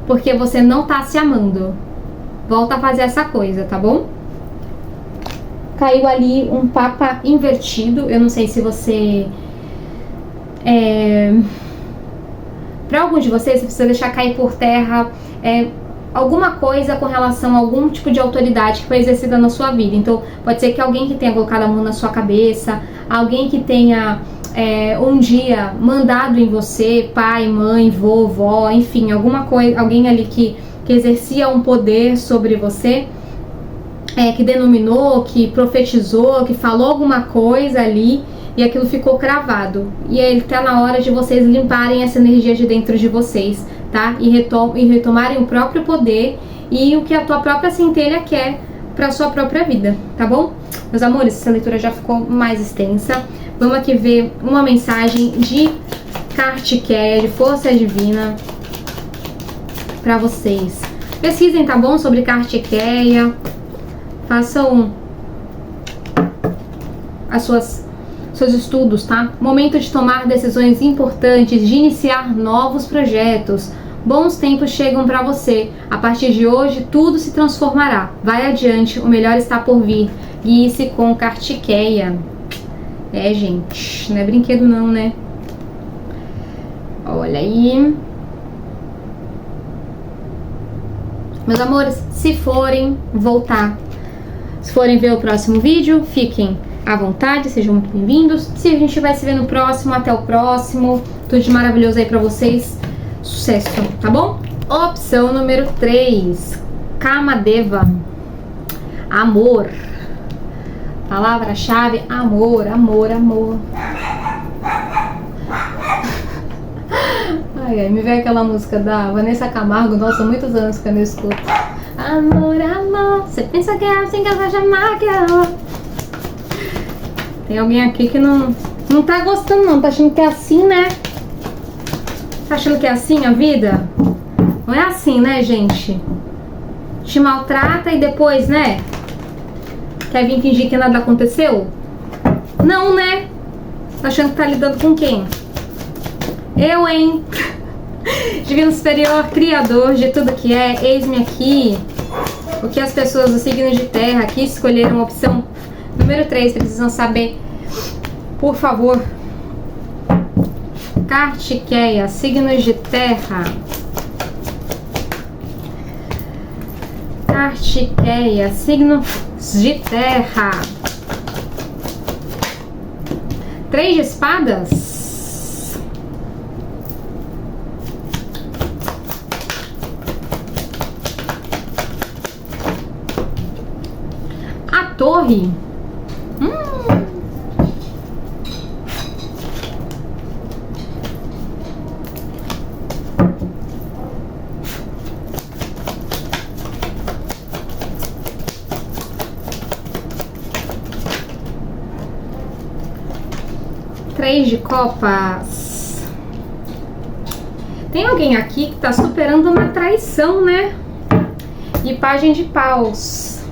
porque você não tá se amando. Volta a fazer essa coisa, tá bom? Caiu ali um papa invertido. Eu não sei se você... Para alguns de vocês, você precisa deixar cair por terra alguma coisa com relação a algum tipo de autoridade que foi exercida na sua vida. Então, pode ser que alguém que tenha colocado a mão na sua cabeça, alguém que tenha um dia mandado em você, pai, mãe, vovó, enfim, alguma coisa, alguém ali que exercia um poder sobre você, que denominou, que profetizou, que falou alguma coisa ali e aquilo ficou cravado. E aí tá na hora de vocês limparem essa energia de dentro de vocês, tá? E retomarem o próprio poder e o que a tua própria centelha quer para sua própria vida, tá bom? Meus amores, essa leitura já ficou mais extensa. Vamos aqui ver uma mensagem de Kartikeya, de força divina, para vocês. Pesquisem, tá bom? Sobre Kartikeya. Façam seus estudos, tá? Momento de tomar decisões importantes, de iniciar novos projetos. Bons tempos chegam para você. A partir de hoje, tudo se transformará. Vai adiante, o melhor está por vir. Guie-se com Kartikeya. Gente, não é brinquedo não, né? Olha aí. Meus amores, se forem voltar, se forem ver o próximo vídeo, fiquem à vontade, sejam muito bem-vindos. Se a gente vai se ver no próximo, até o próximo. Tudo de maravilhoso aí pra vocês. Sucesso, tá bom? Opção número 3. Kamadeva. Amor. Palavra-chave, amor, amor, amor. Ai, me veio aquela música da Vanessa Camargo. Nossa, muitos anos que eu não escuto. Amor, amor. Você pensa que é assim que eu vou chamar que eu... Tem alguém aqui que não tá gostando não, tá achando que é assim, né? Tá achando que é assim a vida? Não é assim, né, gente? Te maltrata e depois, né? Quer vir fingir que nada aconteceu? Não, né? Tá achando que tá lidando com quem? Eu, hein? Divino Superior, Criador de tudo que é, eis-me aqui. O que as pessoas do signo de terra aqui escolheram a opção número 3 precisam saber, por favor. Kartikeya, signos de terra. Kartikeya, signos de terra. 3 de espadas. A torre. 3 de copas. Tem alguém aqui que tá superando uma traição, né? E Pagem de paus.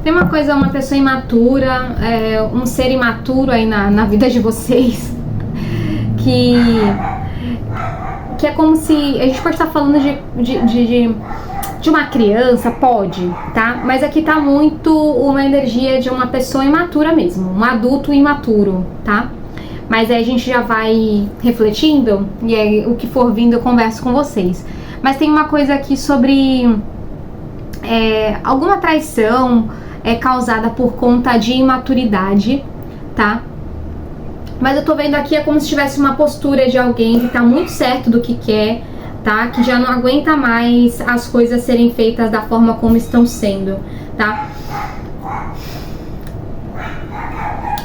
Tem uma coisa, uma pessoa imatura, um ser imaturo aí na vida de vocês, que é como se... A gente pode estar falando de uma criança, pode, tá? Mas aqui tá muito uma energia de uma pessoa imatura mesmo, um adulto imaturo, tá? Mas aí a gente já vai refletindo, e aí o que for vindo eu converso com vocês. Mas tem uma coisa aqui sobre alguma traição causada por conta de imaturidade, tá? Mas eu tô vendo aqui como se tivesse uma postura de alguém que tá muito certo do que quer, tá? Que já não aguenta mais as coisas serem feitas da forma como estão sendo, tá?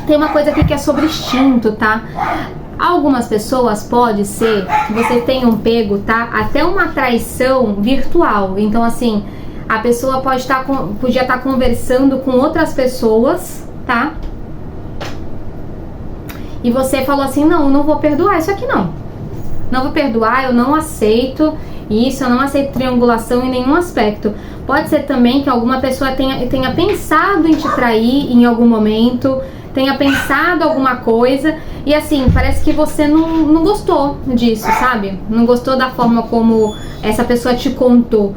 Tem uma coisa aqui que é sobre instinto, tá? Algumas pessoas pode ser que você tenha pego, tá? Até uma traição virtual. Então, assim, a pessoa podia estar conversando com outras pessoas, tá? E você falou assim, não vou perdoar isso aqui não. Não vou perdoar, eu não aceito isso, eu não aceito triangulação em nenhum aspecto. Pode ser também que alguma pessoa tenha pensado em te trair em algum momento, tenha pensado alguma coisa e assim, parece que você não gostou disso, sabe? Não gostou da forma como essa pessoa te contou,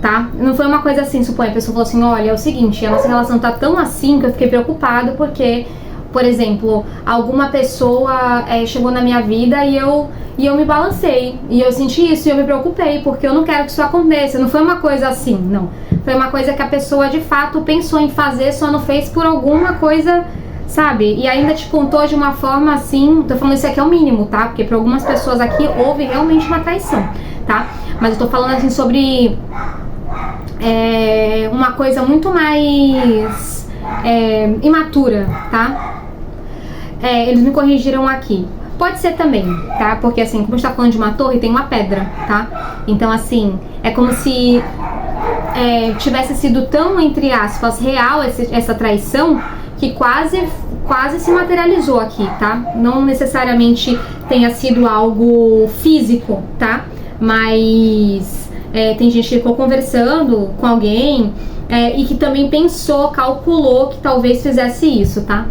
tá? Não foi uma coisa assim, supõe, a pessoa falou assim, olha, é o seguinte, a nossa relação tá tão assim que eu fiquei preocupado porque, por exemplo, alguma pessoa chegou na minha vida e eu me balancei, e eu senti isso e eu me preocupei, porque eu não quero que isso aconteça. Não foi uma coisa assim, não. Foi uma coisa que a pessoa de fato pensou em fazer, só não fez por alguma coisa, sabe? E ainda te contou de uma forma assim, tô falando isso aqui é o mínimo, tá? Porque para algumas pessoas aqui houve realmente uma traição, tá? Mas eu tô falando assim sobre uma coisa muito mais imatura, tá? Eles me corrigiram aqui. Pode ser também, tá? Porque assim, como a gente tá falando de uma torre, tem uma pedra, tá? Então assim, é como se tivesse sido tão, entre aspas, real essa traição, que quase se materializou aqui, tá? Não necessariamente tenha sido algo físico, tá? Mas tem gente que ficou conversando com alguém e que também pensou, calculou que talvez fizesse isso, tá?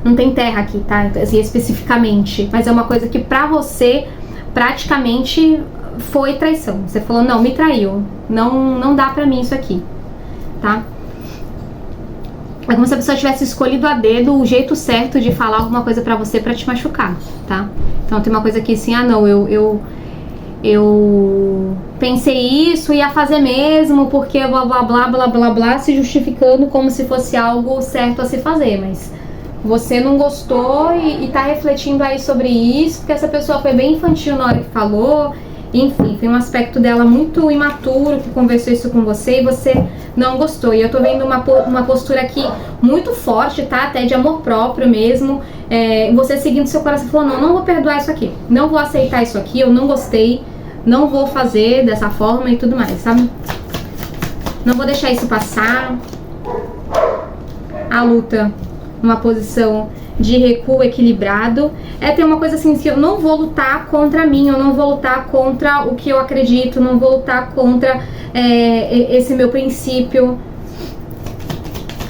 Não tem terra aqui, tá? Assim, especificamente. Mas é uma coisa que pra você, praticamente, foi traição. Você falou, não, me traiu. Não dá pra mim isso aqui, tá? É como se a pessoa tivesse escolhido a dedo o jeito certo de falar alguma coisa pra você pra te machucar, tá? Então tem uma coisa aqui assim, não, eu pensei isso, ia fazer mesmo, porque blá blá blá blá blá blá, se justificando como se fosse algo certo a se fazer, mas você não gostou e tá refletindo aí sobre isso, porque essa pessoa foi bem infantil na hora que falou, enfim, foi um aspecto dela muito imaturo que conversou isso com você e você não gostou. E eu tô vendo uma postura aqui muito forte, tá? Até de amor próprio mesmo. Você seguindo seu coração, falou, não vou perdoar isso aqui, não vou aceitar isso aqui, eu não gostei, não vou fazer dessa forma e tudo mais, sabe? Não vou deixar isso passar. A luta, uma posição de recuo equilibrado. Tem uma coisa assim, que eu não vou lutar contra mim, eu não vou lutar contra o que eu acredito, não vou lutar contra esse meu princípio.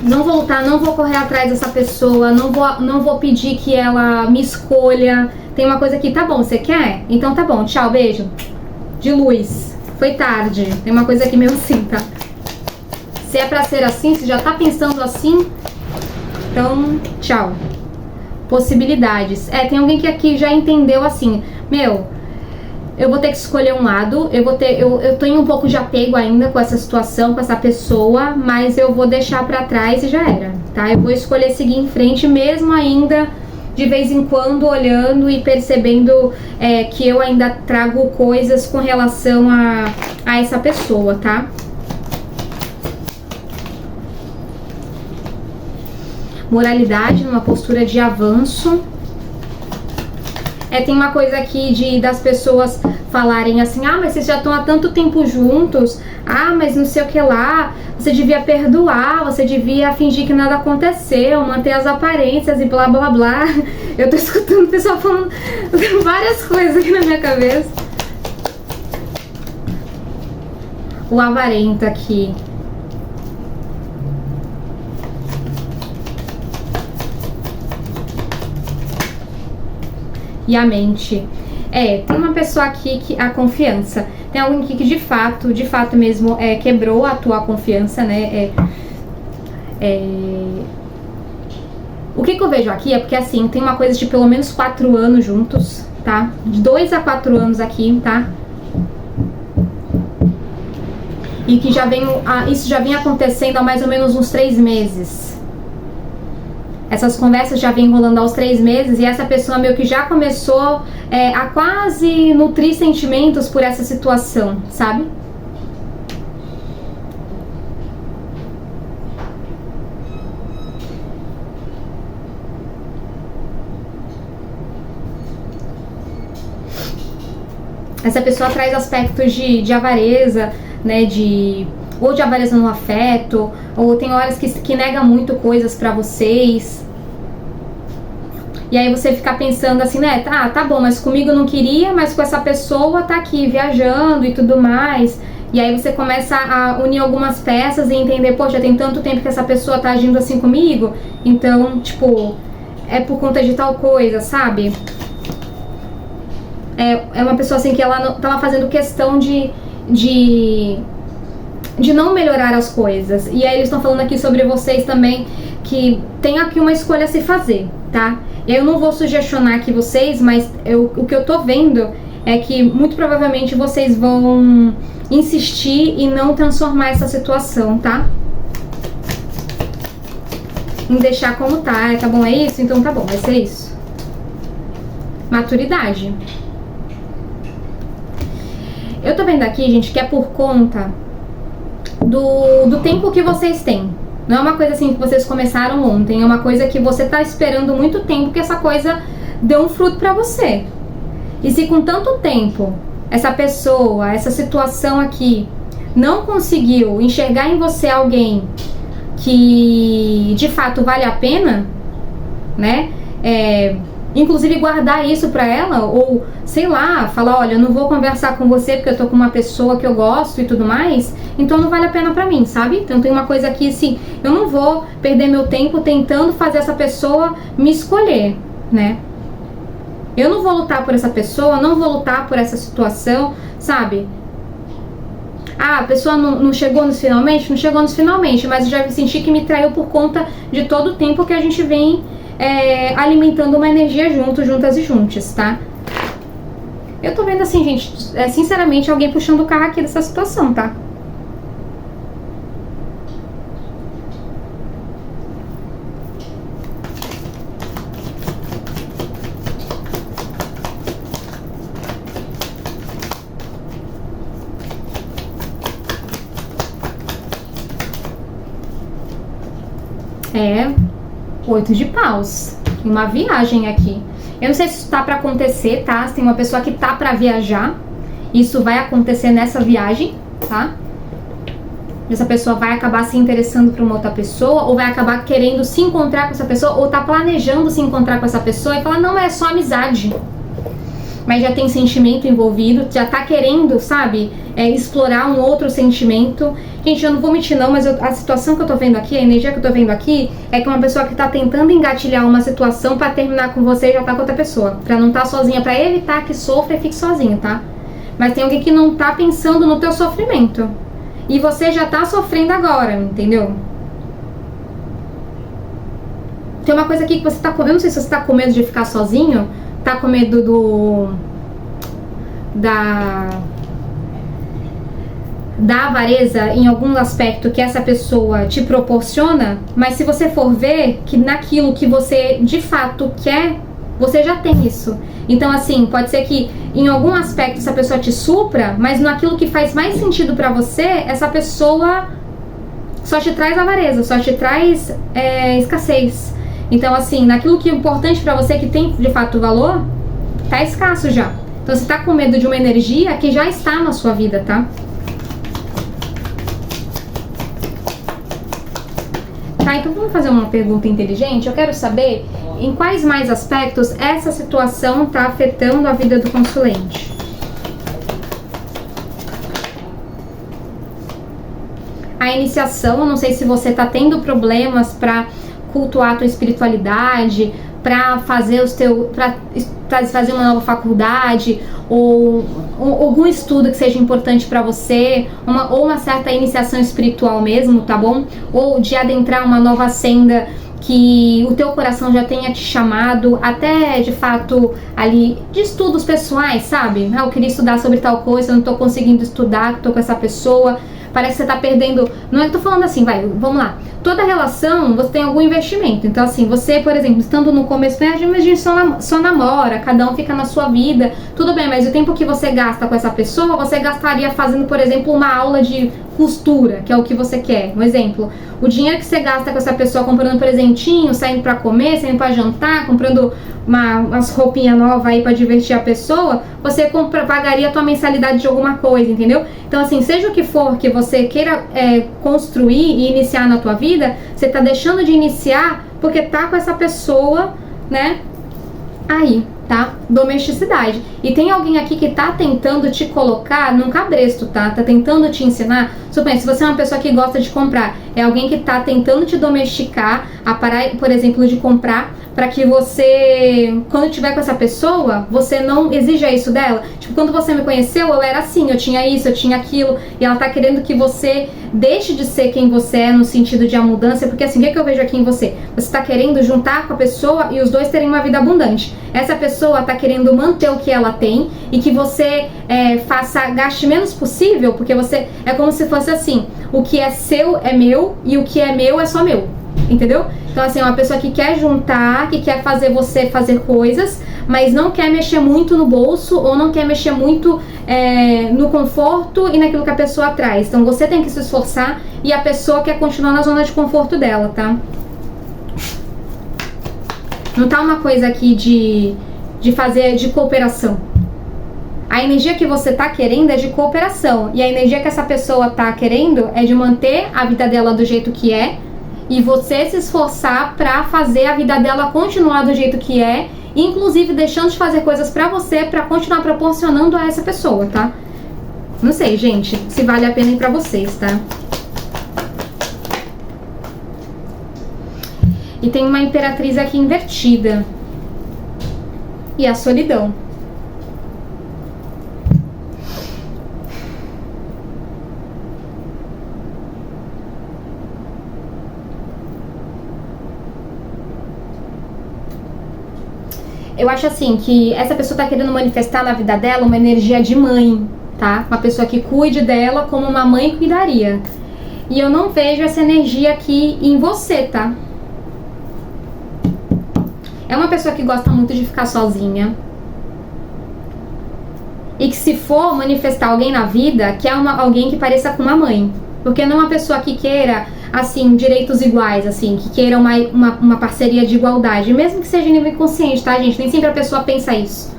Não vou lutar, não vou correr atrás dessa pessoa, não vou pedir que ela me escolha. Tem uma coisa aqui, tá bom, você quer? Então tá bom, tchau, beijo. De luz, foi tarde. Tem uma coisa aqui meio assim, tá? Se é pra ser assim, se já tá pensando assim, então, tchau. Possibilidades. Tem alguém que aqui já entendeu assim, eu vou ter que escolher um lado, eu tenho um pouco de apego ainda com essa situação, com essa pessoa, mas eu vou deixar pra trás e já era, tá? Eu vou escolher seguir em frente, mesmo ainda de vez em quando olhando e percebendo que eu ainda trago coisas com relação a essa pessoa, tá? Moralidade, numa postura de avanço. Tem uma coisa aqui das pessoas falarem assim, ah, mas vocês já estão há tanto tempo juntos, ah, mas não sei o que lá, você devia perdoar, você devia fingir que nada aconteceu, manter as aparências e blá blá blá. Eu tô escutando o pessoal falando várias coisas aqui na minha cabeça. O avarento aqui. E a mente. Tem uma pessoa aqui que a confiança. Tem alguém aqui que de fato mesmo quebrou a tua confiança, né? O que eu vejo aqui é porque assim, tem uma coisa de pelo menos 4 anos juntos, tá? De 2 a 4 anos aqui, tá? E que isso já vem acontecendo há mais ou menos uns 3 meses. Essas conversas já vêm rolando aos 3 meses e essa pessoa meio que já começou a quase nutrir sentimentos por essa situação, sabe? Essa pessoa traz aspectos de avareza, né, ou de avareza no afeto, ou tem horas que nega muito coisas pra vocês. E aí você fica pensando assim, né, tá bom, mas comigo não queria, mas com essa pessoa tá aqui viajando e tudo mais. E aí você começa a unir algumas peças e entender, poxa, tem tanto tempo que essa pessoa tá agindo assim comigo, então, tipo, é por conta de tal coisa, sabe? É uma pessoa assim que ela não, tava fazendo questão de não melhorar as coisas. E aí eles estão falando aqui sobre vocês também, que tem aqui uma escolha a se fazer, tá? E aí eu não vou sugestionar aqui vocês, mas o que eu tô vendo é que muito provavelmente vocês vão insistir em não transformar essa situação, tá? Em deixar como tá. Tá bom, é isso? Então tá bom, vai ser isso. Maturidade. Eu tô vendo aqui, gente, que é por conta do tempo que vocês têm. Não é uma coisa assim que vocês começaram ontem, é uma coisa que você tá esperando muito tempo que essa coisa dê um fruto pra você. E se com tanto tempo essa pessoa, essa situação aqui não conseguiu enxergar em você alguém que de fato vale a pena, né? Inclusive guardar isso pra ela, ou sei lá, falar, olha, eu não vou conversar com você porque eu tô com uma pessoa que eu gosto e tudo mais, então não vale a pena pra mim, sabe? Então tem uma coisa aqui assim, eu não vou perder meu tempo tentando fazer essa pessoa me escolher, né? Eu não vou lutar por essa pessoa, não vou lutar por essa situação, sabe? Ah, a pessoa não chegou nos finalmente? Não chegou nos finalmente, mas eu já senti que me traiu por conta de todo o tempo que a gente vem alimentando uma energia juntas e juntos, tá? Eu tô vendo assim, gente, sinceramente, alguém puxando o carro aqui dessa situação, tá? É 8 de paus. Uma viagem aqui. Eu não sei se isso tá pra acontecer, tá? Se tem uma pessoa que tá pra viajar, isso vai acontecer nessa viagem, tá? Essa pessoa vai acabar se interessando por uma outra pessoa, ou vai acabar querendo se encontrar com essa pessoa, ou tá planejando se encontrar com essa pessoa e falar, não, é só amizade. Mas já tem sentimento envolvido, já tá querendo, sabe, explorar um outro sentimento. Gente, eu não vou mentir não, mas a situação que eu tô vendo aqui, a energia que eu tô vendo aqui, é que uma pessoa que tá tentando engatilhar uma situação pra terminar com você já tá com outra pessoa. Pra não tá sozinha, pra evitar que sofra e fique sozinha, tá? Mas tem alguém que não tá pensando no teu sofrimento. E você já tá sofrendo agora, entendeu? Tem uma coisa aqui que você tá com... Eu não sei se você tá com medo de ficar sozinho, tá com medo da avareza em algum aspecto que essa pessoa te proporciona, mas se você for ver que naquilo que você de fato quer, você já tem isso. Então assim, pode ser que em algum aspecto essa pessoa te supra, mas naquilo que faz mais sentido pra você, essa pessoa só te traz avareza, só te traz escassez. Então assim, naquilo que é importante pra você, que tem de fato valor, tá escasso já. Então você tá com medo de uma energia que já está na sua vida, tá? Tá, então vamos fazer uma pergunta inteligente. Eu quero saber em quais mais aspectos essa situação tá afetando a vida do consulente. A iniciação, eu não sei se você tá tendo problemas para cultuar a tua espiritualidade, para fazer para fazer uma nova faculdade ou algum estudo que seja importante para você, ou uma certa iniciação espiritual mesmo, tá bom? Ou de adentrar uma nova senda que o teu coração já tenha te chamado, até de fato ali de estudos pessoais, sabe? Eu queria estudar sobre tal coisa, eu não tô conseguindo estudar, tô com essa pessoa. Parece que você tá perdendo. Não é que eu tô falando assim, vamos lá. Toda relação, você tem algum investimento. Então, assim, você, por exemplo, estando no começo, mas a gente só namora, cada um fica na sua vida. Tudo bem, mas o tempo que você gasta com essa pessoa, você gastaria fazendo, por exemplo, uma aula de costura, que é o que você quer. Um exemplo, o dinheiro que você gasta com essa pessoa comprando presentinho, saindo pra comer, saindo pra jantar, comprando umas roupinhas novas aí pra divertir a pessoa, você pagaria a tua mensalidade de alguma coisa, entendeu? Então, assim, seja o que for que você queira construir e iniciar na tua vida, você tá deixando de iniciar porque tá com essa pessoa, né, aí, tá? Domesticidade. E tem alguém aqui que tá tentando te colocar num cabresto, tá? Tá tentando te ensinar. Suponha, se você é uma pessoa que gosta de comprar, é alguém que tá tentando te domesticar a parar, por exemplo, de comprar, para que você, quando tiver com essa pessoa, você não exija isso dela. Tipo, quando você me conheceu, eu era assim, eu tinha isso, eu tinha aquilo, e ela tá querendo que você deixe de ser quem você é no sentido de a mudança, porque assim, o que eu vejo aqui em você? Você tá querendo juntar com a pessoa e os dois terem uma vida abundante. Essa pessoa tá querendo manter o que ela tem e que você gaste menos possível, porque você, é como se fosse assim, o que é seu é meu e o que é meu é só meu. Entendeu? Então, assim, é uma pessoa que quer juntar, que quer fazer você fazer coisas, mas não quer mexer muito no bolso ou não quer mexer muito no conforto e naquilo que a pessoa traz. Então, você tem que se esforçar e a pessoa quer continuar na zona de conforto dela, tá? Não tá uma coisa aqui de fazer de cooperação. A energia que você tá querendo é de cooperação. E a energia que essa pessoa tá querendo é de manter a vida dela do jeito que é, e você se esforçar pra fazer a vida dela continuar do jeito que é, inclusive deixando de fazer coisas pra você pra continuar proporcionando a essa pessoa, tá? Não sei, gente, se vale a pena ir pra vocês, tá? E tem uma imperatriz aqui invertida. E a solidão. Eu acho assim que essa pessoa tá querendo manifestar na vida dela uma energia de mãe, tá? Uma pessoa que cuide dela como uma mãe cuidaria. E eu não vejo essa energia aqui em você, tá? É uma pessoa que gosta muito de ficar sozinha. E que se for manifestar alguém na vida, que é alguém que pareça com uma mãe. Porque não é uma pessoa que queira, assim, direitos iguais, assim, que queira uma parceria de igualdade. Mesmo que seja em nível inconsciente, tá, gente? Nem sempre a pessoa pensa isso.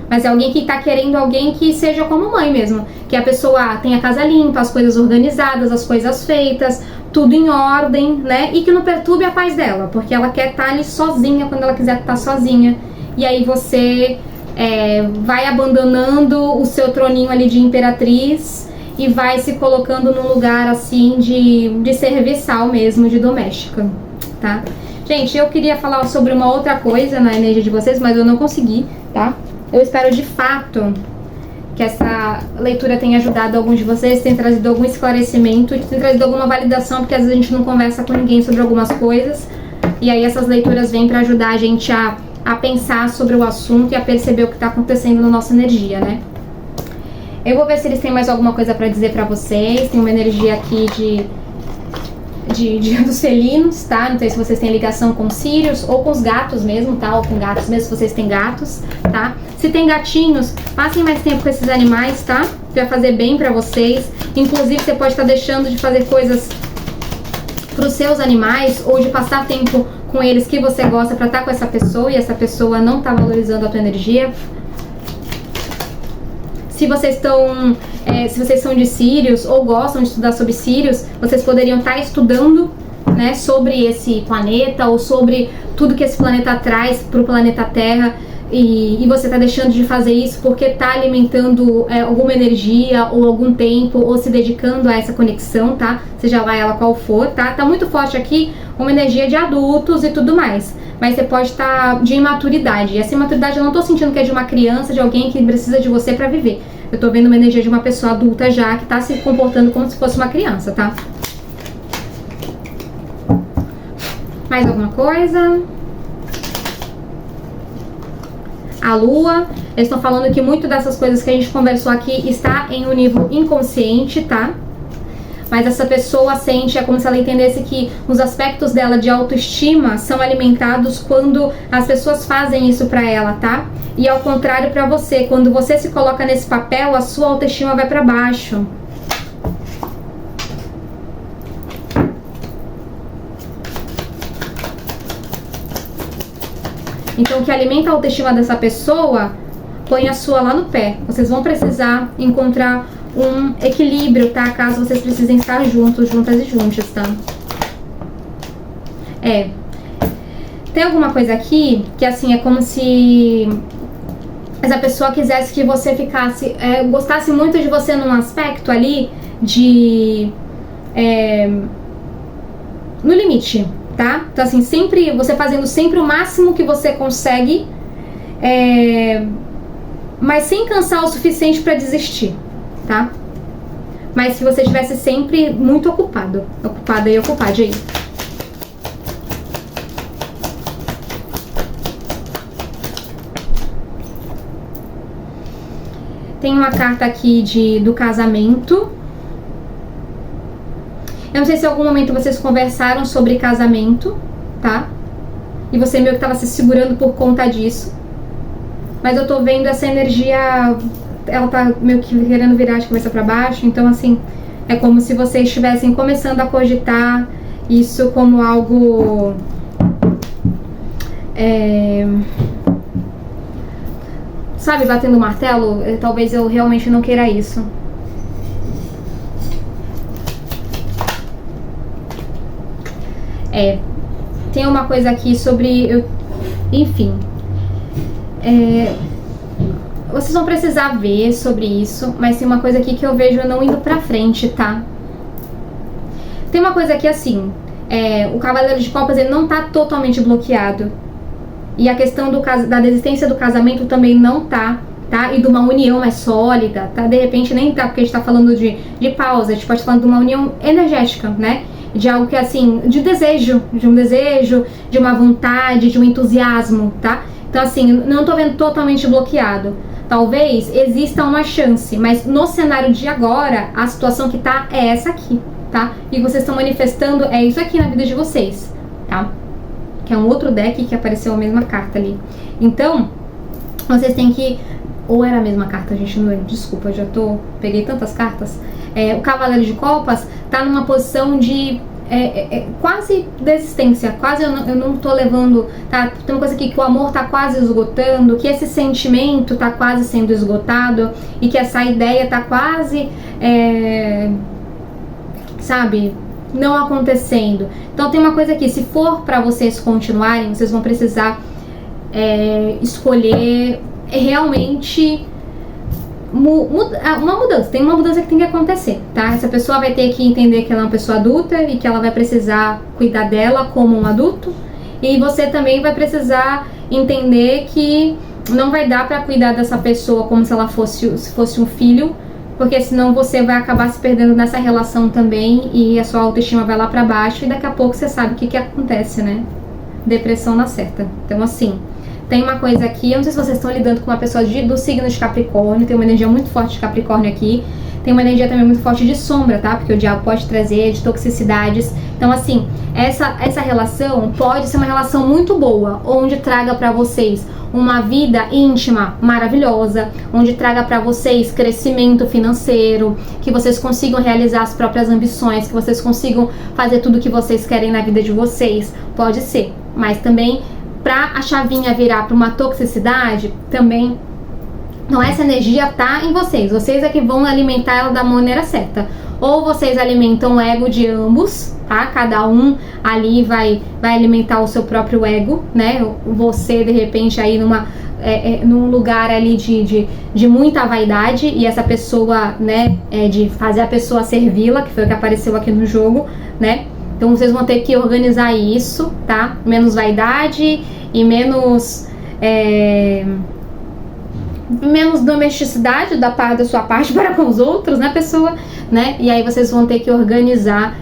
Mas é alguém que tá querendo alguém que seja como mãe mesmo. Que a pessoa tenha a casa limpa, as coisas organizadas, as coisas feitas, tudo em ordem, né? E que não perturbe a paz dela, porque ela quer estar ali sozinha quando ela quiser estar sozinha. E aí você vai abandonando o seu troninho ali de imperatriz e vai se colocando num lugar assim de serviçal mesmo, de doméstica, tá? Gente, eu queria falar sobre uma outra coisa na energia de vocês, mas eu não consegui, tá? Eu espero de fato que essa leitura tenha ajudado alguns de vocês, tenha trazido algum esclarecimento, tenha trazido alguma validação, porque às vezes a gente não conversa com ninguém sobre algumas coisas, e aí essas leituras vêm pra ajudar a gente a pensar sobre o assunto e a perceber o que tá acontecendo na nossa energia, né? Eu vou ver se eles têm mais alguma coisa pra dizer pra vocês. Tem uma energia aqui dos felinos, tá? Não sei se vocês têm ligação com Sirius ou com os gatos mesmo, tá? Ou com gatos mesmo, se vocês têm gatos, tá? Se tem gatinhos, passem mais tempo com esses animais, tá? Vai fazer bem pra vocês. Inclusive, você pode estar deixando de fazer coisas pros seus animais ou de passar tempo com eles que você gosta pra estar com essa pessoa e essa pessoa não tá valorizando a tua energia. se vocês estão, se vocês são de Sírios ou gostam de estudar sobre Sírios, vocês poderiam estar estudando, né, sobre esse planeta ou sobre tudo que esse planeta traz para o planeta Terra, e você está deixando de fazer isso porque está alimentando alguma energia ou algum tempo, ou se dedicando a essa conexão, tá? Seja lá ela qual for, tá? Tá muito forte aqui uma energia de adultos e tudo mais, mas você pode estar de imaturidade, e essa imaturidade eu não tô sentindo que é de uma criança, de alguém que precisa de você para viver. Eu tô vendo uma energia de uma pessoa adulta já, que tá se comportando como se fosse uma criança, tá? Mais alguma coisa? A lua, eles estão falando que muito dessas coisas que a gente conversou aqui está em um nível inconsciente, tá? Mas essa pessoa sente, é como se ela entendesse que os aspectos dela de autoestima são alimentados quando as pessoas fazem isso pra ela, tá? E ao contrário pra você, quando você se coloca nesse papel, a sua autoestima vai pra baixo. Então, o que alimenta a autoestima dessa pessoa, põe a sua lá no pé. Vocês vão precisar encontrar um equilíbrio, tá? Caso vocês precisem estar juntos, juntas e juntos, tá? Tem alguma coisa aqui que, assim, é como se essa pessoa quisesse que você ficasse... gostasse muito de você num aspecto ali de... no limite, tá? Então, assim, sempre você fazendo sempre o máximo que você consegue, mas sem cansar o suficiente pra desistir, tá? Mas se você estivesse sempre muito ocupado, ocupada e ocupada aí. Tem uma carta aqui do casamento. Eu não sei se em algum momento vocês conversaram sobre casamento, tá? E você meio que tava se segurando por conta disso. Mas eu tô vendo essa energia, ela tá meio que querendo virar de cabeça pra baixo. Então, assim, é como se vocês estivessem começando a cogitar isso como algo... sabe, batendo o martelo? Talvez eu realmente não queira isso. Tem uma coisa aqui sobre... enfim. Vocês vão precisar ver sobre isso, mas tem uma coisa aqui que eu vejo não indo pra frente, tá? Tem uma coisa aqui assim, o Cavaleiro de Copas, ele não tá totalmente bloqueado. E a questão da desistência do casamento também não tá? E de uma união mais sólida, tá? De repente nem tá, porque a gente tá falando de pausa, a gente pode estar falando de uma união energética, né? De algo que, assim, de um desejo, de uma vontade, de um entusiasmo, tá? Então, assim, não tô vendo totalmente bloqueado. Talvez exista uma chance, mas no cenário de agora, a situação que tá é essa aqui, tá? E vocês estão manifestando isso aqui na vida de vocês, tá? Que é um outro deck que apareceu a mesma carta ali. Então, vocês têm que... Ou era a mesma carta, gente, não lembro. Desculpa, peguei tantas cartas. O Cavaleiro de Copas tá numa posição de quase desistência, quase eu não tô levando, tá? Tem uma coisa aqui que o amor tá quase esgotando, que esse sentimento tá quase sendo esgotado e que essa ideia tá quase, sabe, não acontecendo. Então tem uma coisa aqui, se for pra vocês continuarem, vocês vão precisar escolher realmente uma mudança. Tem uma mudança que tem que acontecer, tá? Essa pessoa vai ter que entender que ela é uma pessoa adulta e que ela vai precisar cuidar dela como um adulto, e você também vai precisar entender que não vai dar pra cuidar dessa pessoa como se ela fosse um filho, porque senão você vai acabar se perdendo nessa relação também e a sua autoestima vai lá pra baixo, e daqui a pouco você sabe o que acontece, né? Depressão na certa. Então, assim, tem uma coisa aqui, eu não sei se vocês estão lidando com uma pessoa do signo de Capricórnio, tem uma energia muito forte de Capricórnio aqui, tem uma energia também muito forte de sombra, tá? Porque o diabo pode trazer de toxicidades. Então, assim, essa relação pode ser uma relação muito boa, onde traga pra vocês uma vida íntima maravilhosa, onde traga pra vocês crescimento financeiro, que vocês consigam realizar as próprias ambições, que vocês consigam fazer tudo o que vocês querem na vida de vocês, pode ser, mas também pra a chavinha virar pra uma toxicidade, também Então essa energia tá em vocês. Vocês é que vão alimentar ela da maneira certa. Ou vocês alimentam o ego de ambos, tá? Cada um ali vai alimentar o seu próprio ego, né? Você, de repente, aí num lugar ali de muita vaidade, e essa pessoa, né, de fazer a pessoa servi-la, que foi o que apareceu aqui no jogo, né? Então vocês vão ter que organizar isso, tá? Menos vaidade e menos domesticidade da sua parte para com os outros, né, pessoa, né? E aí vocês vão ter que organizar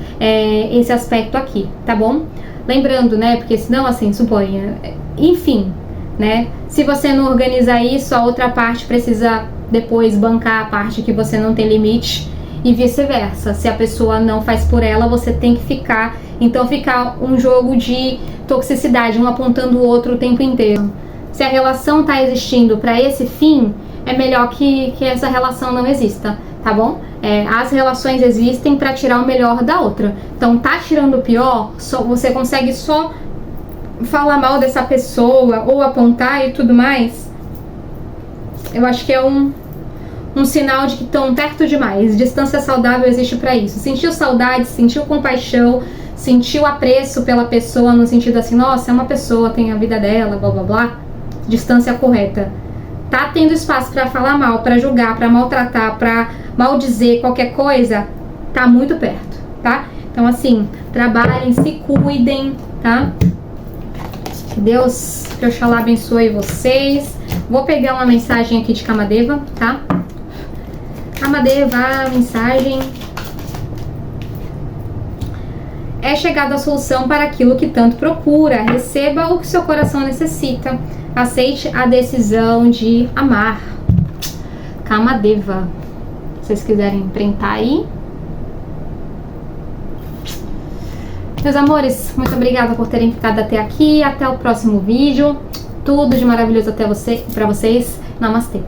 esse aspecto aqui, tá bom? Lembrando, né, porque senão, assim, suponha, enfim, né, se você não organizar isso, a outra parte precisa depois bancar a parte que você não tem limite e vice-versa. Se a pessoa não faz por ela, você tem que ficar, então fica um jogo de toxicidade, um apontando o outro o tempo inteiro. Se a relação tá existindo para esse fim, é melhor que essa relação não exista, tá bom? As relações existem para tirar o melhor da outra. Então, tá tirando o pior, você consegue só falar mal dessa pessoa ou apontar e tudo mais. Eu acho que é um sinal de que estão perto demais. Distância saudável existe para isso. Sentiu saudade, sentiu compaixão, sentiu apreço pela pessoa no sentido assim, nossa, é uma pessoa, tem a vida dela, blá blá blá. Distância correta. Tá tendo espaço para falar mal, para julgar, para maltratar, para maldizer qualquer coisa, tá muito perto, tá? Então assim, trabalhem, se cuidem, tá? Que Deus, que Oxalá abençoe vocês. Vou pegar uma mensagem aqui de Kamadeva, tá? Kamadeva, a mensagem é chegada a solução para aquilo que tanto procura. Receba o que seu coração necessita. Aceite a decisão de amar. Kamadeva. Se vocês quiserem printar aí. Meus amores, muito obrigada por terem ficado até aqui. Até o próximo vídeo. Tudo de maravilhoso até pra vocês. Namastê.